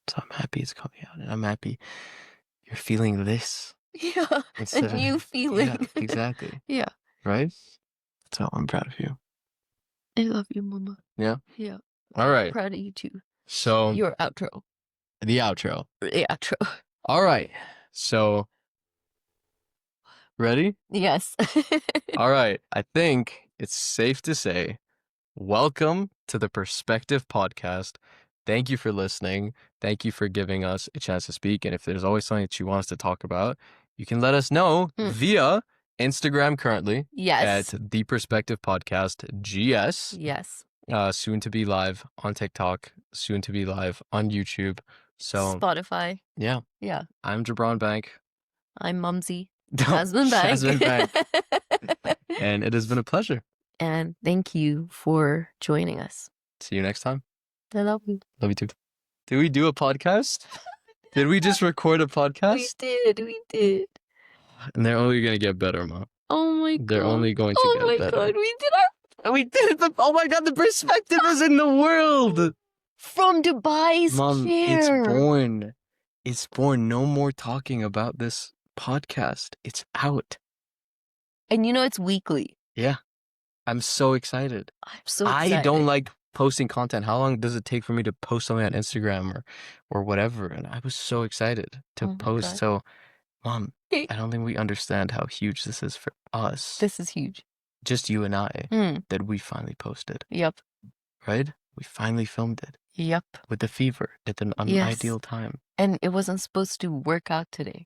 So I'm happy it's coming out, and I'm happy you're feeling this. Yeah, a new feeling. Yeah, exactly. Yeah. Right? So I'm proud of you. I love you, Mama. Yeah? Yeah. All right. I'm proud of you too. So your outro. The outro. The outro. All right. So ready? Yes. All right. I think it's safe to say, welcome to the Perspective Podcast. Thank you for listening. Thank you for giving us a chance to speak. And if there's always something that you want us to talk about, you can let us know via Instagram currently. Yes. At The Perspective Podcast GS. Yes. Soon to be live on TikTok. Soon to be live on YouTube. So Spotify. Yeah. Yeah. I'm Gibran Bank. I'm Mumsy. Shazmeen Bank. Shazmeen Bank. And it has been a pleasure. And thank you for joining us. See you next time. I love you. Love you too. Did we do a podcast? Did we just record a podcast? We did. And they're only going to get better, Mom. Oh my God. They're only going to get better. Oh my God, we did it. Oh my God, the perspective is in the world. From Dubai's Mom, chair. It's born. No more talking about this podcast. It's out. And you know it's weekly. Yeah. I'm so excited. I'm so excited. I don't like posting content. How long does it take for me to post something on Instagram or whatever? And I was so excited to post. So, Mom, I don't think we understand how huge this is for us. This is huge. Just you and I that we finally posted. Yep. right? We finally filmed it Yep. with the fever at an Yes. unideal time. And it wasn't supposed to work out today.